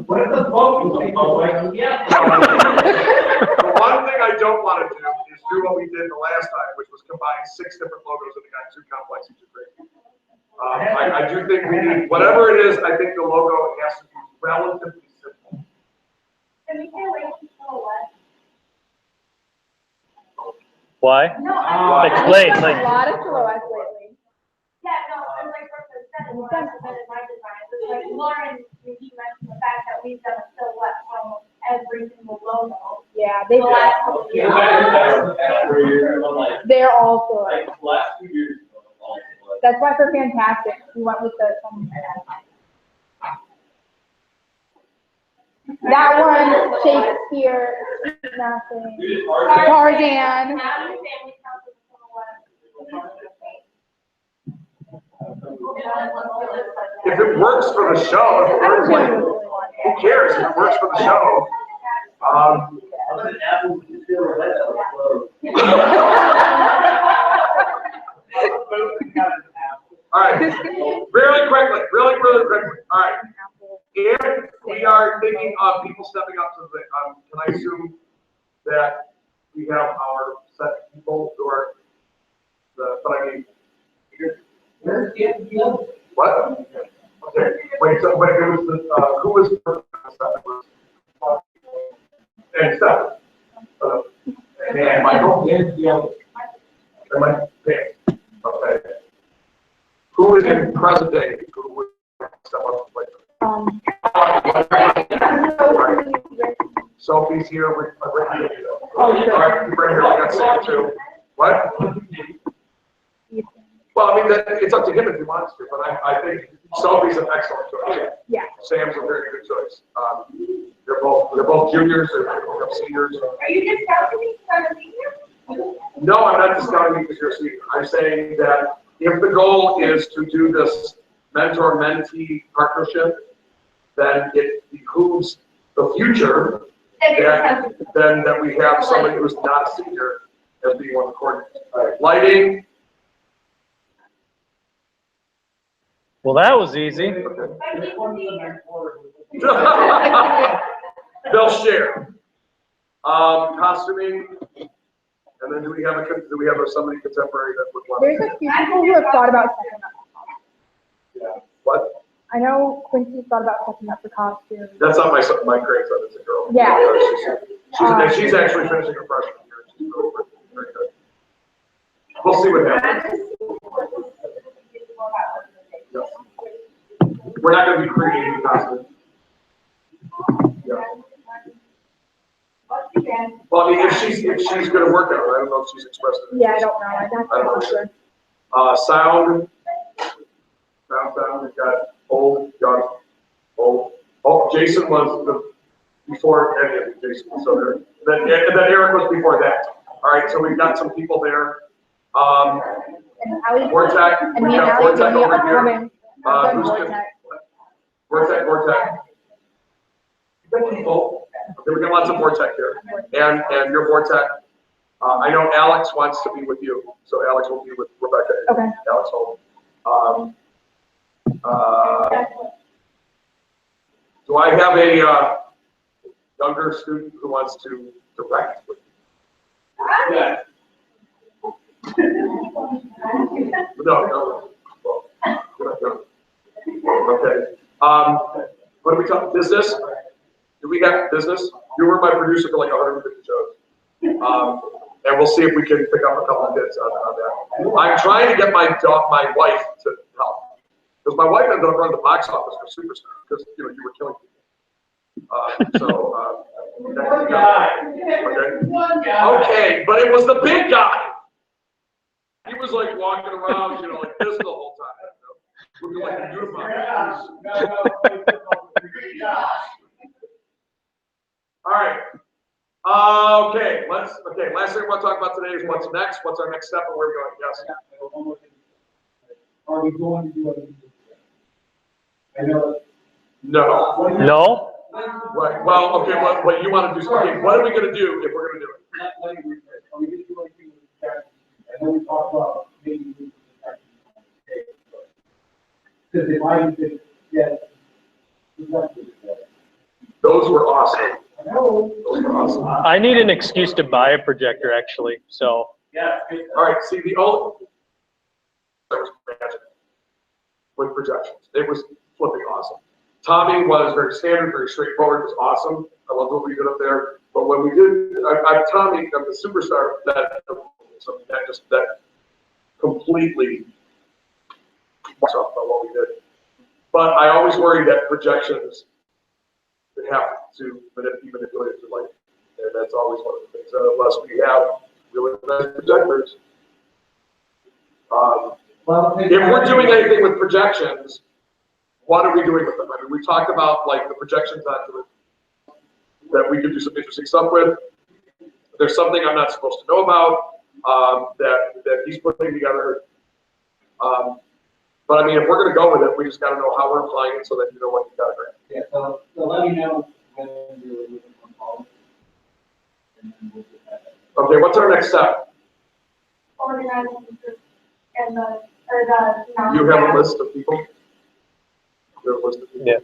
D: What if the vote was like, yeah.
B: the one thing I don't want to do is do what we did the last time, which was combine 6 different logos and it got too complex, which is great. I do think we need, whatever it is, I think the logo has to be relatively simple.
C: Can we say like silhouette?
A: Why?
C: No,
A: Explain,
I: There's
A: like.
I: a lot of silhouettes lately.
C: yeah, no, and like for the second one, I submitted my design, but like Lauren, you mentioned the fact that we've done a silhouette from every single logo.
I: Yeah, they,
C: The last couple of years.
I: they're all silhouettes.
D: Like, last 2 years.
I: That's why for Fantastic, we went with the, that one, Shakespeare, nothing, Tarzan.
C: Now the family counts as silhouette.
B: If it works for the show, if it works, like, who cares if it works for the show? All right, really quickly. All right, if we are thinking of people stepping up to the, can I assume that we have our set people who are the, but I mean, what? Okay, wait, so wait, it was the, who was the and Steph. And Michael? And Mike, okay. Okay. Who is in present day? Who would step up to play? Sophie's here with a great video. All right, you bring her, we got Sam too. What? Well, I mean, it's up to him if he wants to, but I think Sophie's an excellent choice.
I: Yeah.
B: Sam's a very good choice. They're both juniors, they're both seniors.
C: Are you just counting me because I'm a senior?
B: No, I'm not discounting you because you're a senior. I'm saying that if the goal is to do this mentor-mentee partnership, then it behooves the future that we have somebody who's not a senior as being one of the coordinators. Lighting.
A: Well, that was easy.
B: They'll share. Costuming. And then do we have somebody contemporary that would want?
I: There's a few people who have thought about setting up.
B: Yeah. What?
I: I know Quincy's thought about setting up the costumes.
B: That's not my grandson, it's a girl.
I: Yeah.
B: She's actually finishing her freshman year. She's really very good. We'll see what happens. Yes. We're not going to be creating costumes. Yeah. Well, I mean, if she's going to work on it, I don't know if she's expressed it.
I: Yeah, I don't know. I don't know.
B: Sound. We've got old, young, old. Oh, Jason was before any of you, Jason was so there. Then Eric was before that. All right, so we've got some people there. Vortex.
I: And
B: We
I: me and
B: got
I: Allie
B: Vortex over here.
I: coming.
B: Vortex. Okay, we got lots of Vortex here. And your Vortex. I know Alex wants to be with you, so Alex will be with Rebecca.
I: Okay.
B: Alex Holt. Do I have a younger student who wants to direct with me? Yeah. No. Okay. What do we talk, business? Do we have business? You were my producer for like 150 shows. And we'll see if we can pick up a couple of bits on that. I'm trying to get my wife to help. Because my wife ended up running the box office for Superstar, because you were killing people.
H: One guy.
B: Okay.
H: One guy.
B: Okay, but it was the big guy. He was like walking around, like this the whole time. Looking like a uniform. All right. Okay, last thing I want to talk about today is what's next. What's our next step and where we're going? Yes.
H: Are we going to do anything? I know.
B: No.
A: No?
B: Right. Well, okay. What you want to do? Okay. What are we going to do if we're going to do it?
H: Are we going to do anything with the taxes? I know we talked about maybe moving the taxes. Because if I did, yes.
B: Those were awesome.
H: I know.
B: Those were awesome.
A: I need an excuse to buy a projector, actually, so.
H: Yeah.
B: All right. See, the old that was magic with projections. It was flipping awesome. Tommy was very standard, very straightforward. It was awesome. I loved what we did up there. But when we did, Tommy, the Superstar, that completely fucked up about what we did. But I always worry that projections have to be manipulated to life. And that's always one of the things. Unless we have really nice projectors. If we're doing anything with projections, what are we doing with them? I mean, we talked about like the projections onto it, that we could do some interesting stuff with. There's something I'm not supposed to know about that he's putting together. But I mean, if we're going to go with it, we just got to know how we're applying it so that you know what you got to grant.
H: Yeah, so let me know when you're looking for calls.
B: Okay, what's our next step?
C: Organizing and the.
B: You have a list of people? You have a list of people?
A: Yeah.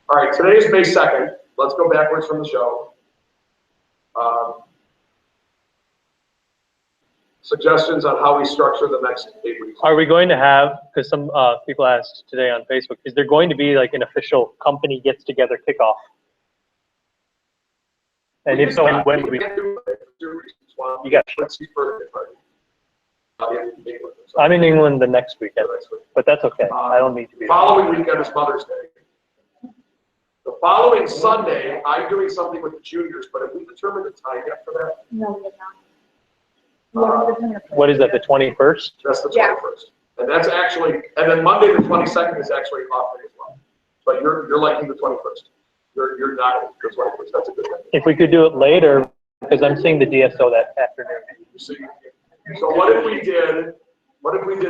B: All right, today is May 2nd. Let's go backwards from the show. Suggestions on how we structure the next 8 weeks.
A: Are we going to have, because some people asked today on Facebook, is there going to be like an official company gets together kickoff? And if so, when would we? You got I'm in England the next weekend, but that's okay. I don't need to be.
B: Following weekend is Mother's Day. The following Sunday, I'm doing something with the juniors, but have we determined the time yet for that?
I: No, we have not.
A: What is that, the 21st?
B: That's the 21st.
I: Yeah.
B: And that's actually, and then Monday the 22nd is actually off day as well. But you're liking the 21st. You're not the 21st. That's a good thing.
A: If we could do it later, because I'm seeing the DSO that afternoon.
B: So what if we did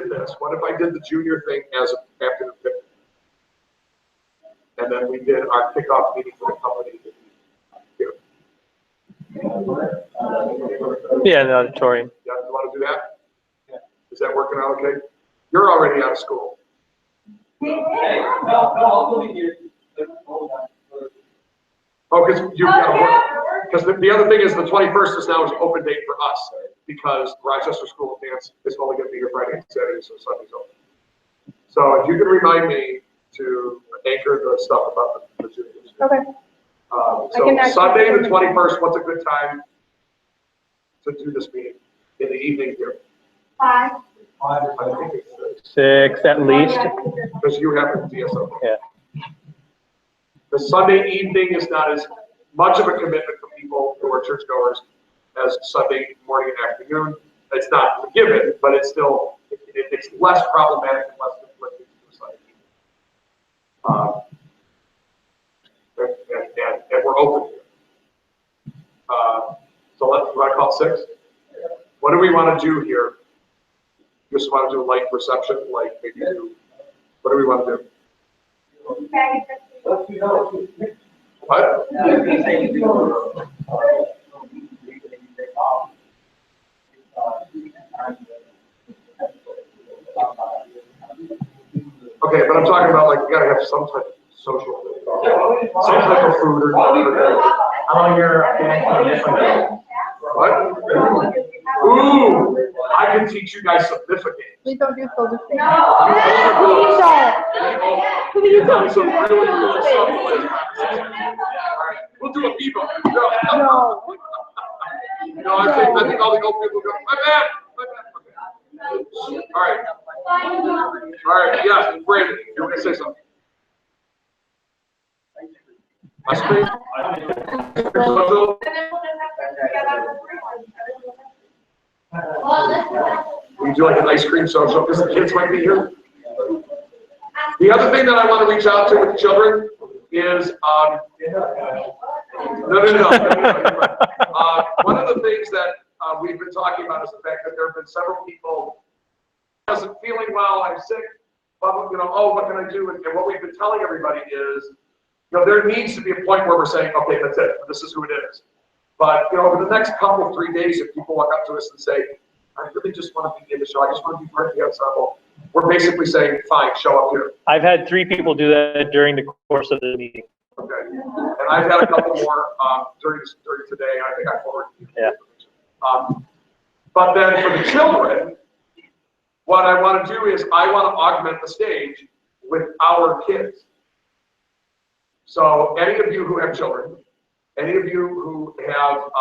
B: this? What if I did the junior thing as afternoon picnic? And then we did our kickoff meeting for the company here.
A: Yeah, in the auditorium.
B: Yeah, you want to do that? Yeah. Is that working out okay? You're already out of school.
H: Hey, no, I'll go in here. Hold on.
B: Oh, because you got to work. Because the other thing is the 21st is now an open date for us because Rochester School of Dance is only going to be here Friday and Saturday, so Sunday's open. So if you can remind me to anchor the stuff about the juniors.
I: Okay.
B: So Sunday the 21st, what's a good time to do this meeting in the evening here?
C: 5.
B: I think it's
A: 6 at least.
B: because you have a DSO.
A: Yeah.
B: The Sunday evening is not as much of a commitment for people who are churchgoers as Sunday morning and afternoon. It's not a given, but it's still, it's less problematic and less conflicting to the Sunday evening. And we're open here. So let's, what I call 6? What do we want to do here? Just want to do a light reception, like maybe do, what do we want to do?
H: Let's do that.
B: What? Okay, but I'm talking about like, we gotta have some type of social thing. some type of food or whatever.
H: How your
B: What? Ooh, I can teach you guys some different games.
I: Please don't do so the same.
B: Please
I: don't.
B: Please don't. Some really cool stuff. All right, we'll do a Bebo.
I: No.
B: No, I think all the old people go, my bad. Okay. All right. All right, yes, Brandon, you were gonna say something. Ice cream? We do like an ice cream social because the kids might be here. The other thing that I want to reach out to with children is, one of the things that we've been talking about is the fact that there have been several people who wasn't feeling well, I'm sick, but oh, what can I do? And what we've been telling everybody is, there needs to be a point where we're saying, okay, that's it. This is who it is. But, over the next couple, 3 days, if people walk up to us and say, I really just want to be in the show, I just want to be part of the ensemble, we're basically saying, fine, show up here.
A: I've had 3 people do that during the course of the meeting.
B: Okay. And I've had a couple more during today. I think I forwarded you.
A: Yeah.
B: But then for the children, what I want to do is I want to augment the stage with our kids. So any of you who have children, any of you who have,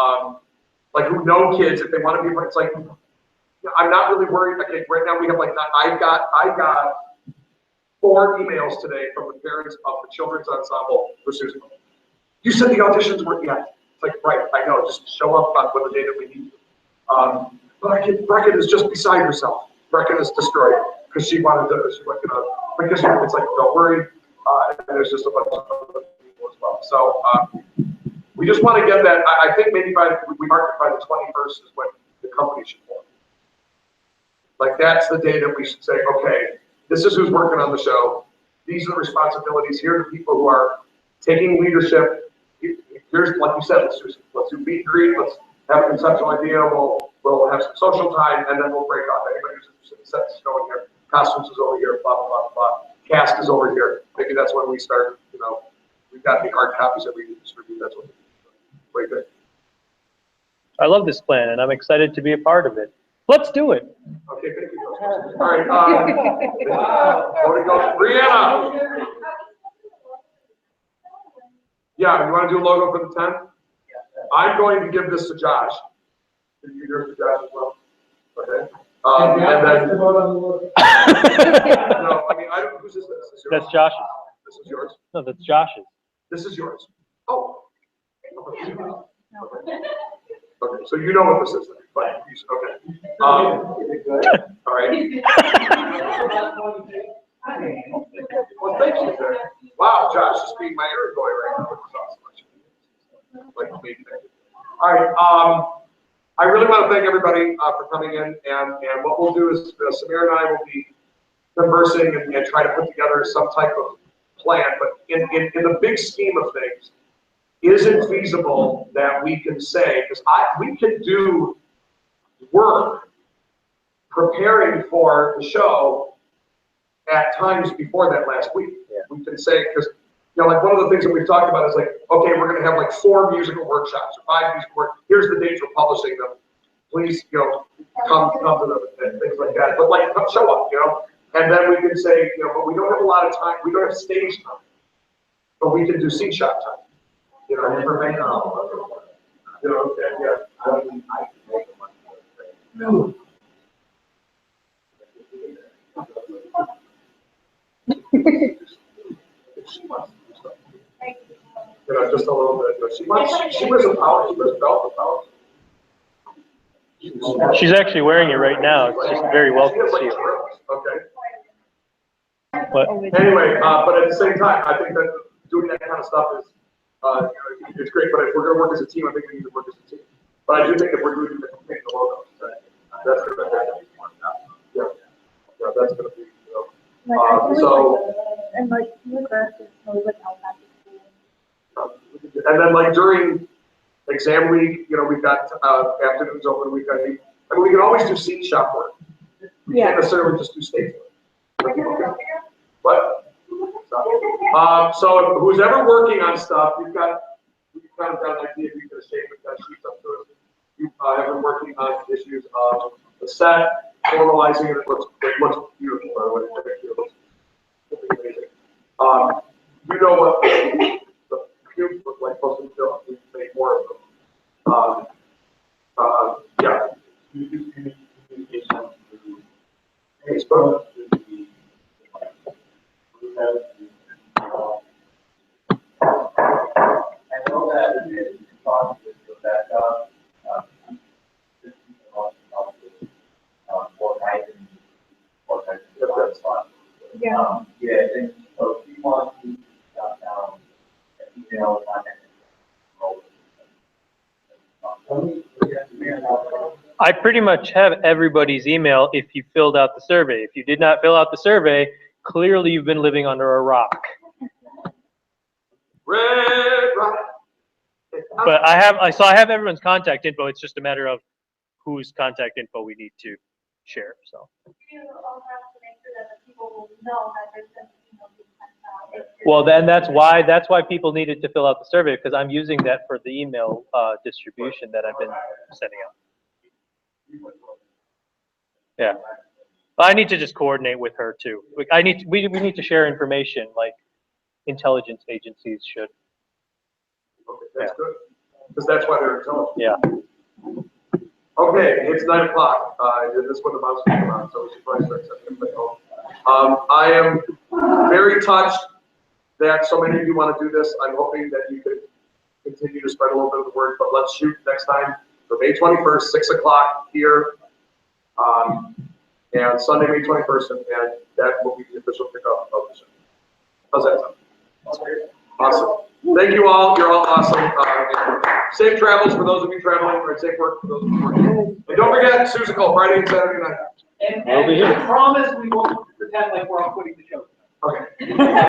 B: who know kids, if they want to be, it's like, I'm not really worried. Okay, right now we have I got 4 emails today from the parents of the children's ensemble for Susan. You said the auditions weren't yet. It's like, right, I know, just show up on the day that we need you. Brecken is just beside herself. Brecken is destroyed because she wanted to, because it's like, don't worry. And there's just a bunch of other people as well. So we just want to get that. I think maybe we mark it by the 21st is when the company should form. That's the day that we should say, okay, this is who's working on the show. These are the responsibilities. Here are the people who are taking leadership. Here's, like you said, let's do meet and greet. Let's have a conceptual idea. We'll have some social time, and then we'll break off. Anybody who's interested in sets is over here. Costumes is over here. Blah blah blah blah. Cast is over here. Maybe that's when we start. We've got the hard copies that we can distribute. That's what we do. Very good.
A: I love this plan, and I'm excited to be a part of it. Let's do it.
B: Okay, thank you. All right. Brianna. Yeah, you want to do a logo for the 10? I'm going to give this to Josh. Can you give it to Josh as well? Okay. And then. No, I mean, I don't. Who's this? This is yours.
A: That's Josh's.
B: This is yours.
A: No, that's Josh's.
B: This is yours. Oh. Okay, so you know what this is. Fine. Okay. All right. Well, thank you. Wow, Josh is being my errand boy right now. Which is awesome. All right. I really want to thank everybody for coming in, and what we'll do is Samir and I will be conversing and try to put together some type of plan. But in the big scheme of things, is it feasible that we can say, because we can do work preparing for the show at times before that last week. Yeah. We can say, because one of the things that we've talked about is okay, we're going to have 4 musical workshops or 5 musical workshops. Here's the dates for publishing them. Please, come to them and things like that. But come show up, and then we can say, but we don't have a lot of time. We don't have stage time, but we can do scene shot time. Okay, yeah. Just a little bit. She wears a power. She wears a belt with power.
A: She's actually wearing it right now. It's just very well concealed.
B: Okay.
A: But
B: anyway, but at the same time, I think that doing that kind of stuff is it's great. But if we're going to work as a team, I think we need to work as a team. But I do think if we're doing the campaign, the logo, that's going to be yeah, that's going to be.
I: And
B: and then during exam week, we've got afternoons open. We've got. I mean, we can always do scene shop work. We can't necessarily just do stage work. What? So who's ever working on stuff, we've kind of got an idea, we could have statement that sheets up to us. You have been working on issues of the set, formalizing it, it looks beautiful, by the way. It looks amazing. You know what the cubes look like, most of them don't, we make more of them. Yeah. Facebook.
H: I know that it's talking to that,
I: Yeah.
H: yeah, and so if you want to jot down email contact.
A: I pretty much have everybody's email if you filled out the survey. If you did not fill out the survey, clearly you've been living under a rock.
B: Red Rock.
A: But I have everyone's contact info. It's just a matter of whose contact info we need to share. So.
C: You also have to make sure that the people will know that there's an email being sent out.
A: Well, then that's why people needed to fill out the survey, because I'm using that for the email distribution that I've been sending out. Yeah, I need to just coordinate with her too. We need to share information like intelligence agencies should.
B: Okay, that's good, because that's why they're intelligent.
A: Yeah.
B: Okay, it's 9 o'clock. This one about to come out, so we should probably start setting everybody home. I am very touched that so many of you want to do this. I'm hoping that you could continue to spread a little bit of the word, but let's shoot next time for May 21st, 6 o'clock here. And Sunday, May 21st, and that will be the official kickoff of the show. How's that sound? Awesome. Thank you all. You're all awesome. Safe travels for those of you traveling, or safe work for those of you working. And don't forget, Susical, Friday and Saturday night.
H: And we promise we won't pretend like we're all quitting the show.
B: Okay.